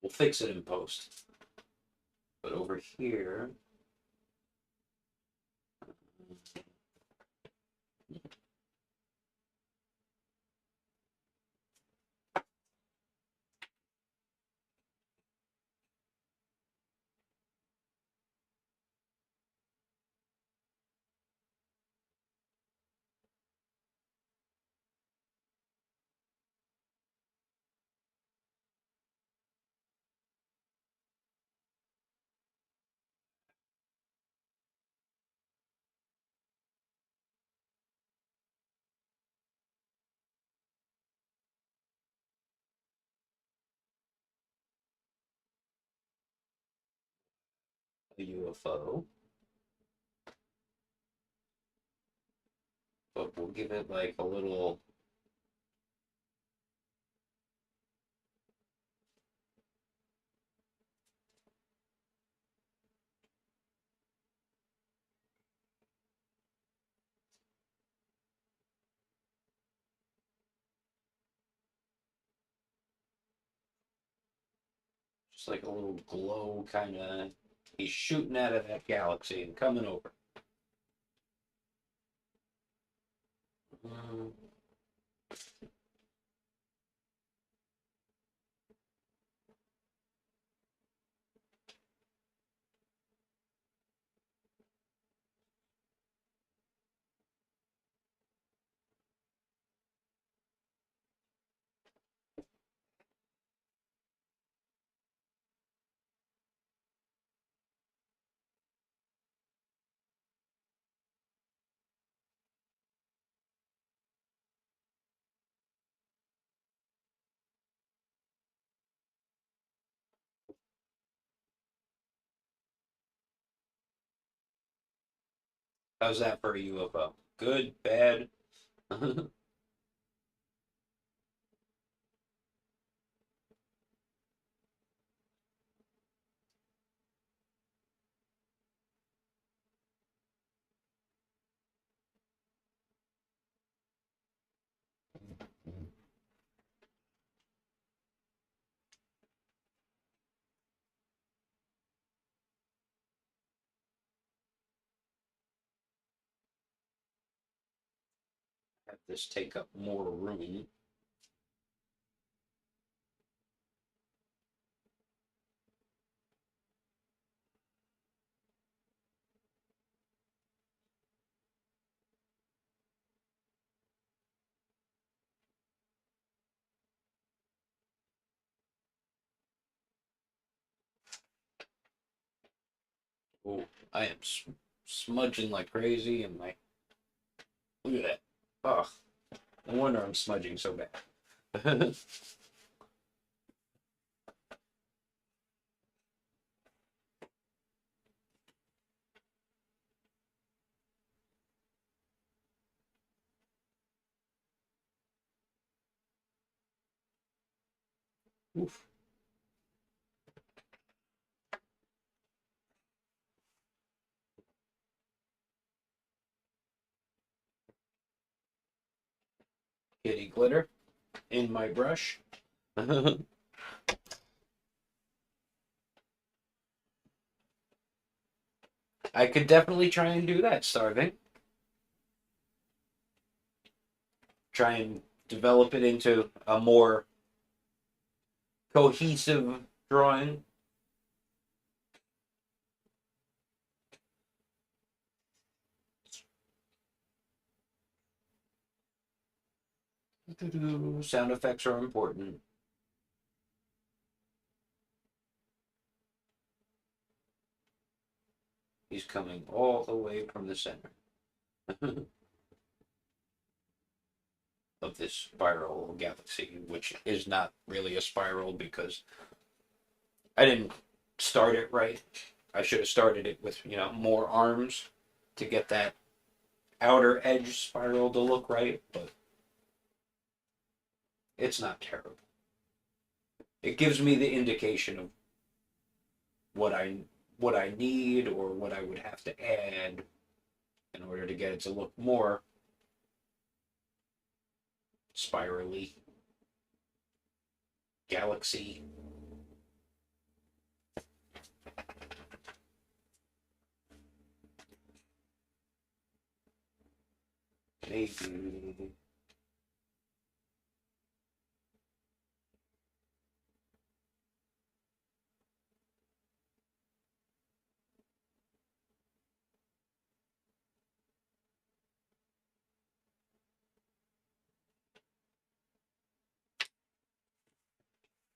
We'll fix it in post. But over here, a UFO. But we'll give it like a little. Just like a little glow kind of. He's shooting out of that galaxy and coming over. Um, how's that for a UFO? Good, bad? Have this take up more room. Oh, I am smudging like crazy, and my look at that. Oh, no wonder I'm smudging so bad. Oof. Kitty glitter in my brush. I could definitely try and do that, starving. Try and develop it into a more cohesive drawing. Sound effects are important. He's coming all the way from the center of this spiral galaxy, which is not really a spiral because I didn't start it right. I should have started it with, more arms to get that outer edge spiral to look right, but it's not terrible. It gives me the indication of what I what I need or what I would have to add in order to get it to look more spirally, galaxy. maybe.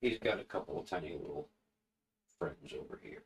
He's got a couple of tiny little friends over here.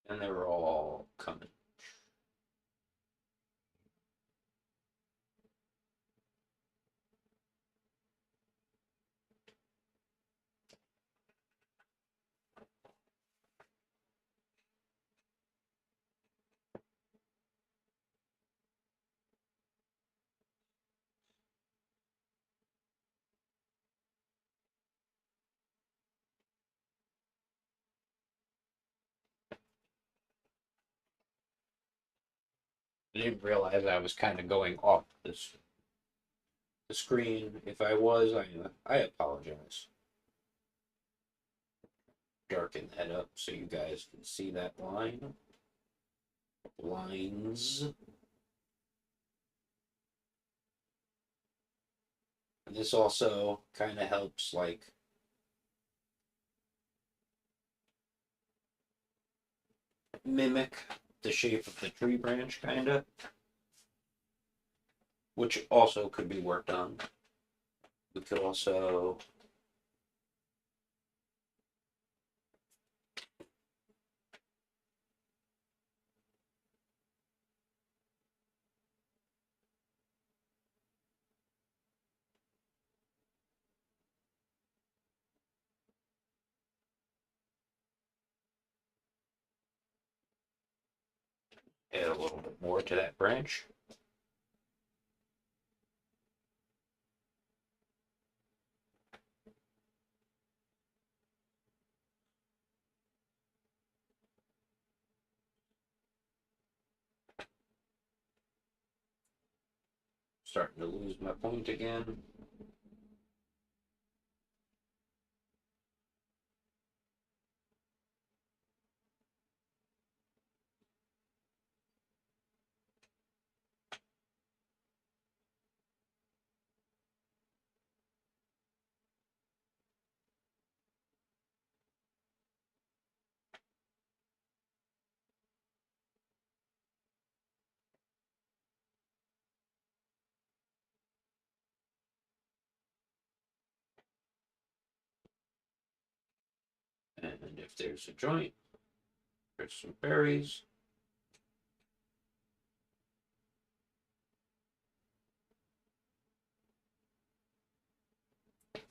And they're all coming. I didn't realize I was kind of going off the screen. If I was, I apologize. Darken that up so you guys can see that line. Lines. And this also kind of helps, like, mimic the shape of the tree branch, kind of, which also could be worked on. We could also add a little bit more to that branch. Starting to lose my point again. And if there's a joint, there's some berries.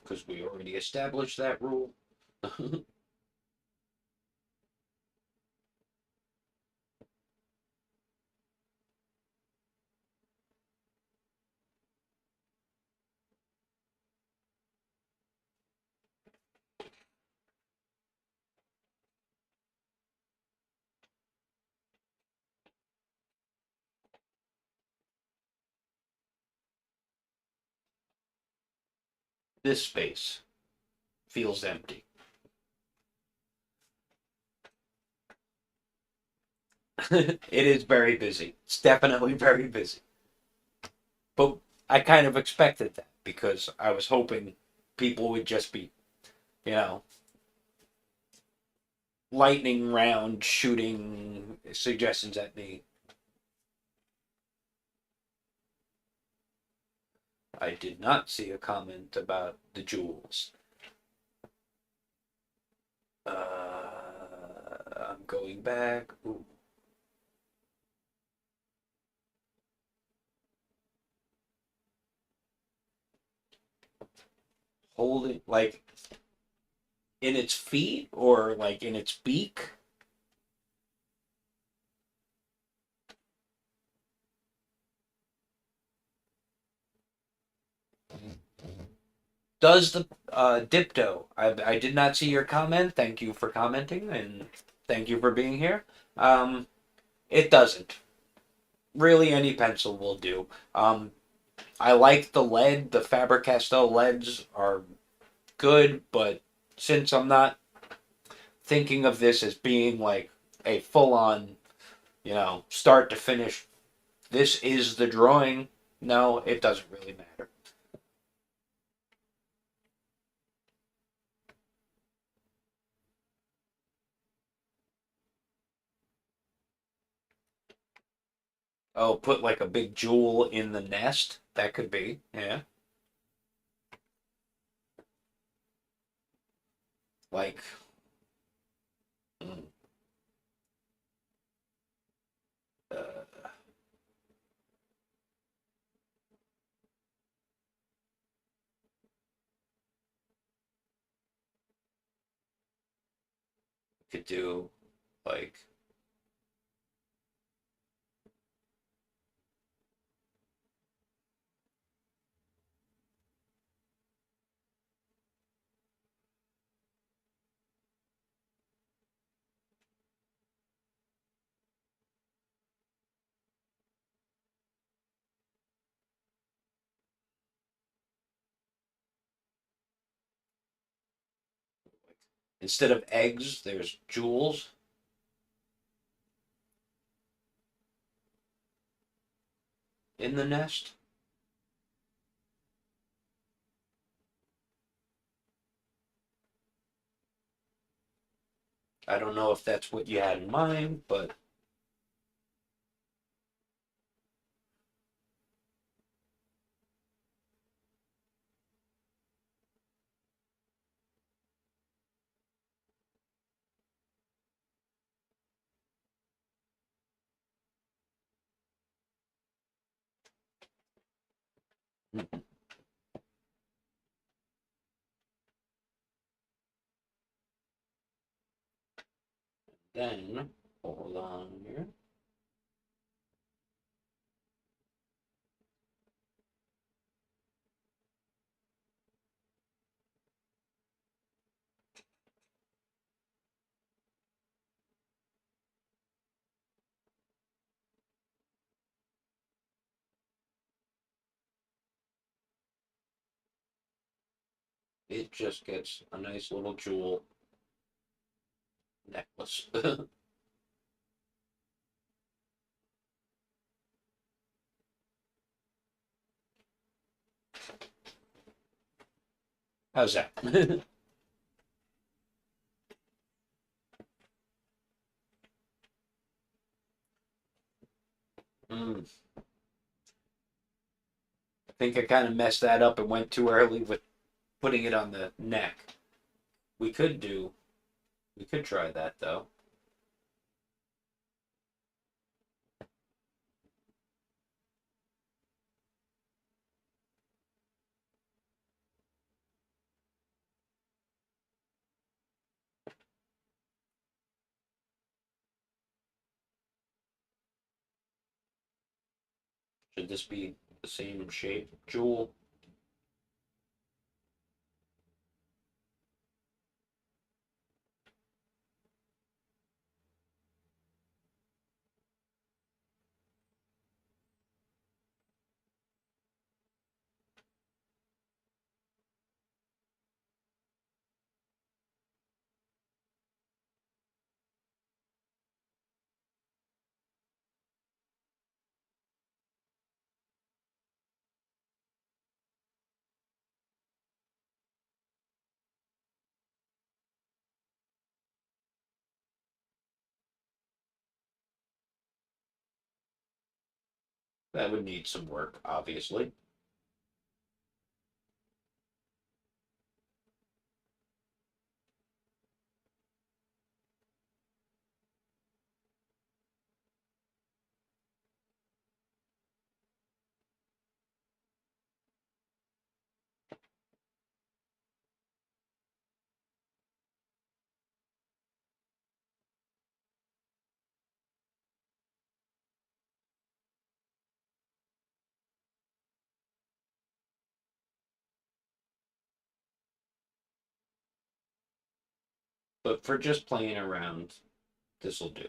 Because we already established that rule. This space feels empty. It is very busy. It's definitely very busy. But I kind of expected that because I was hoping people would just be, you know, lightning round shooting suggestions at me. I did not see a comment about the jewels. I'm going back. Ooh. holding, like in its feet or like in its beak? Does the Dipto? I did not see your comment. Thank you for commenting and thank you for being here. Um, it doesn't. Really, any pencil will do. I like the lead. The Faber-Castell leads are good, but since I'm not thinking of this as being like a full-on, start to finish, this is the drawing. No, it doesn't really matter. Oh, put like a big jewel in the nest. That could be, yeah. Like, mm, uh, could do like instead of eggs, there's jewels in the nest. I don't know if that's what you had in mind, but then hold on here. It just gets a nice little jewel necklace. How's that? Mm, I think I kind of messed that up and went too early with putting it on the neck. We could do, we could try that though. Should this be the same shape jewel? That would need some work, obviously. But for just playing around, this will do.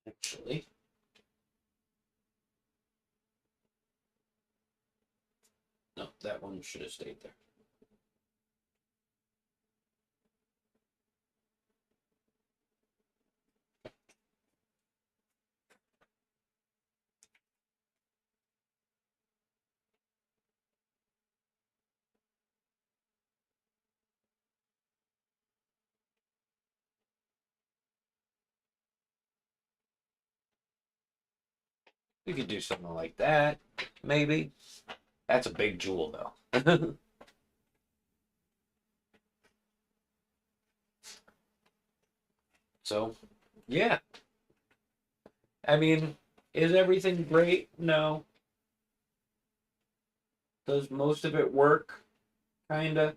Actually, no, that one should have stayed there. We could do something like that, maybe. That's a big jewel, though. So, yeah. I mean, is everything great? No. Does most of it work? Kinda.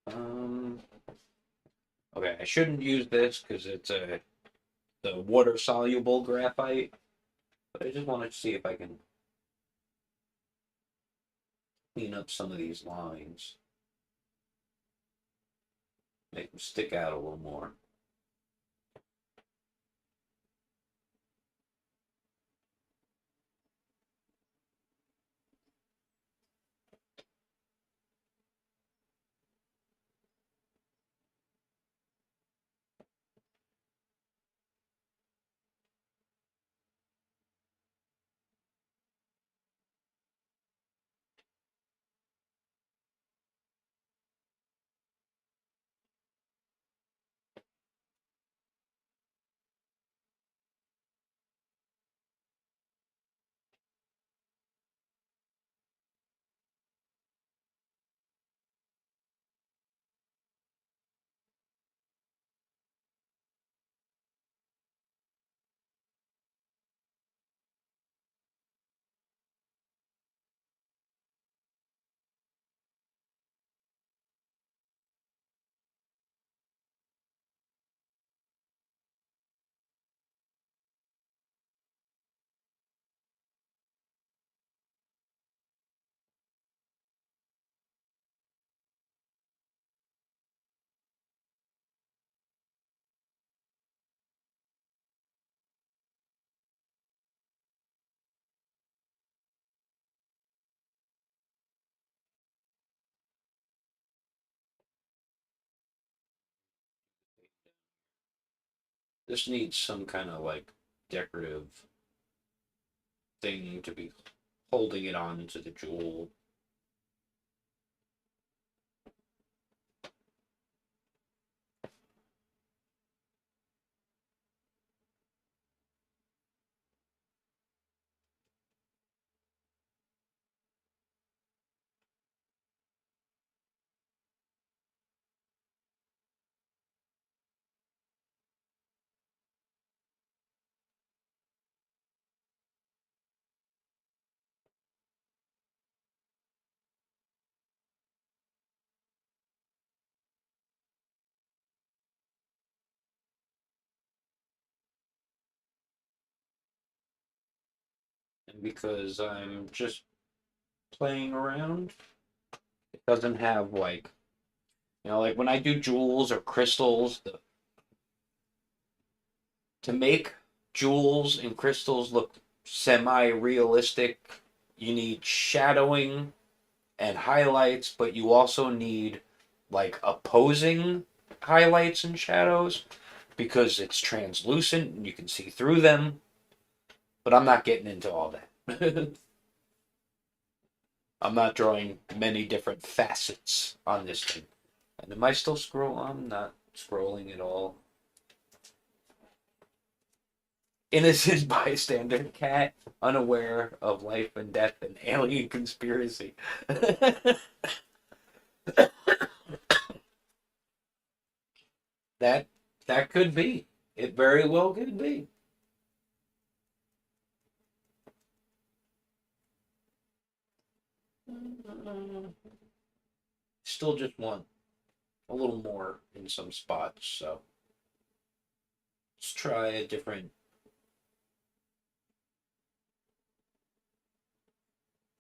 um. Okay, I shouldn't use this because it's the water soluble graphite. But I just wanted to see if I can clean up some of these lines, make them stick out a little more. This needs some kind of like decorative thing to be holding it on to the jewel. And because I'm just playing around, it doesn't have like, like when I do jewels or crystals, to make jewels and crystals look semi-realistic, you need shadowing and highlights, but you also need like opposing highlights and shadows because it's translucent and you can see through them. But I'm not getting into all that. I'm not drawing many different facets on this thing. And am I still scrolling? I'm not scrolling at all. Innocent bystander cat, unaware of life and death and alien conspiracy. that that could be. It very well could be. Still just want a little more in some spots, so let's try a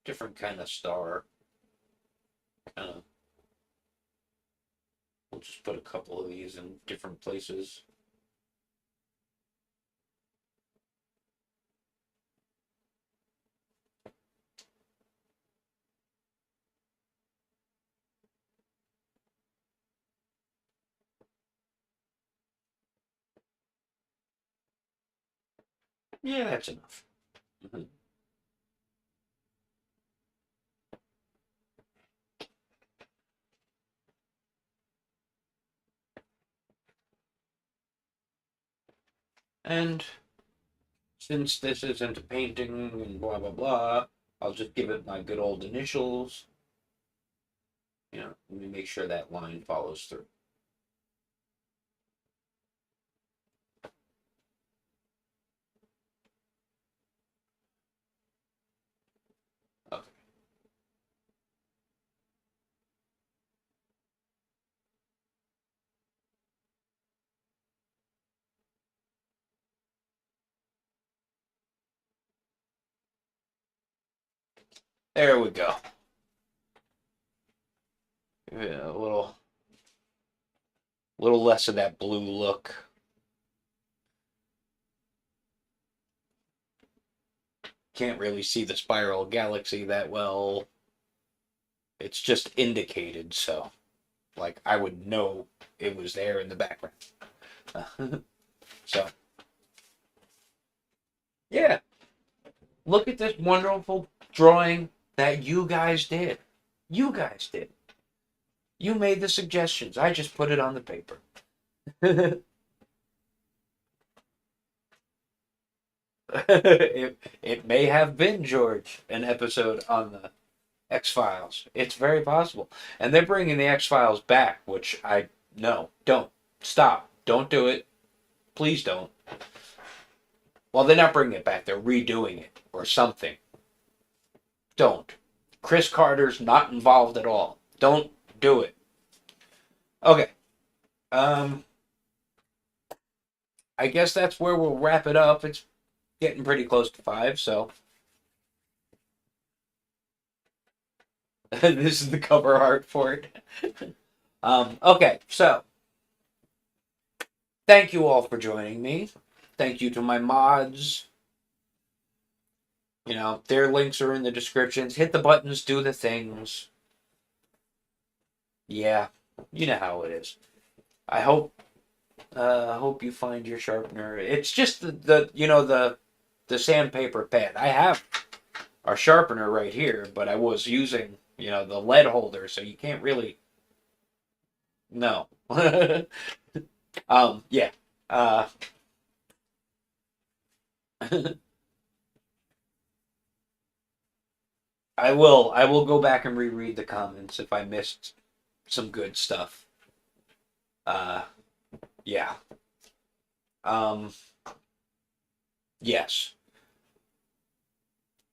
different kind of star. Kind of. We'll just put a couple of these in different places. Yeah, that's enough. Mhm. And since this isn't a painting and blah blah blah, I'll just give it my good old initials. Let me make sure that line follows through. Okay. There we go. Yeah, a little less of that blue look. Can't really see the spiral galaxy that well. It's just indicated, so like I would know it was there in the background. So yeah, look at this wonderful drawing that you guys did. You guys did. You made the suggestions. I just put it on the paper. it may have been, George, an episode on the X-Files. It's very possible. And they're bringing the X-Files back, which I no, don't. Stop. Don't do it. Please don't. Well, they're not bringing it back. They're redoing it or something. Don't. Chris Carter's not involved at all. Don't do it. Okay. Um, I guess that's where we'll wrap it up. It's getting pretty close to 5, so this is the cover art for it. Okay, so thank you all for joining me. Thank you to my mods. Their links are in the descriptions. Hit the buttons, do the things. Yeah, you know how it is. I hope you find your sharpener. It's just the sandpaper pad. I have our sharpener right here, but I was using the lead holder, so you can't really. No. Yeah. I will go back and reread the comments if I missed some good stuff. Uh, yeah. Um, yes.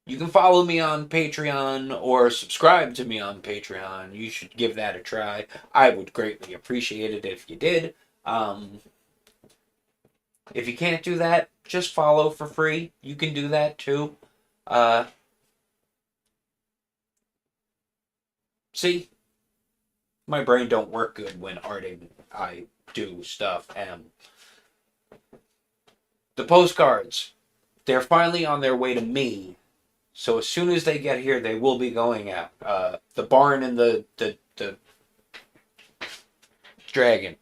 You can follow me on Patreon or subscribe to me on Patreon. You should give that a try. I would greatly appreciate it if you did. If you can't do that, just follow for free. You can do that too. Uh, See, my brain don't work good when arting. I do stuff. And the postcards, they're finally on their way to me. So as soon as they get here, they will be going out. The barn and the dragon.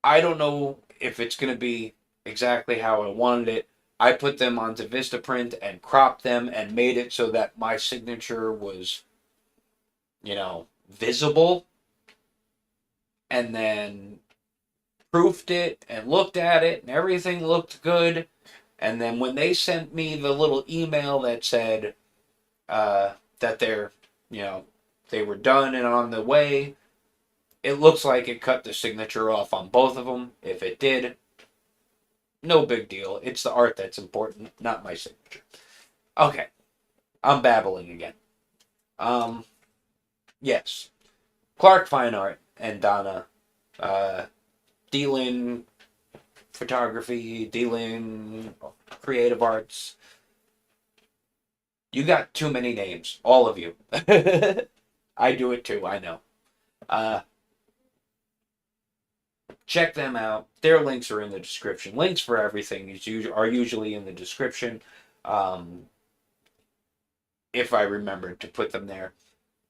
I don't know if it's going to be exactly how I wanted it. I put them onto Vistaprint and cropped them and made it so that my signature was, visible, and then proofed it and looked at it and everything looked good. And then when they sent me the little email that said that they were done and on the way, it looks like it cut the signature off on both of them. If it did, no big deal. It's the art that's important, not my signature. Okay, I'm babbling again. Yes, Clark Fine Art and Donna, D-Lynn Photography, D-Lynn Creative Arts. You got too many names, all of you. I do it too, I know. Check them out. Their links are in the description. Links for everything are usually in the description. If I remember to put them there.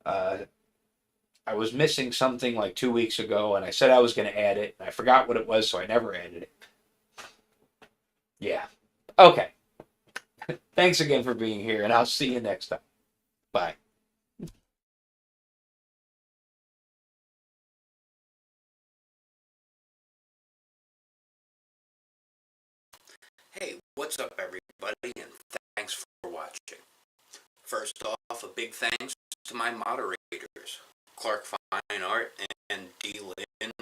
I was missing something like 2 weeks ago, and I said I was going to add it. And I forgot what it was, so I never added it. Yeah. Okay. Thanks again for being here, and I'll see you next time. Bye. Hey, what's up, everybody, and thanks for watching. First off, a big thanks to my moderators, Clark Fine Art and D. Lynn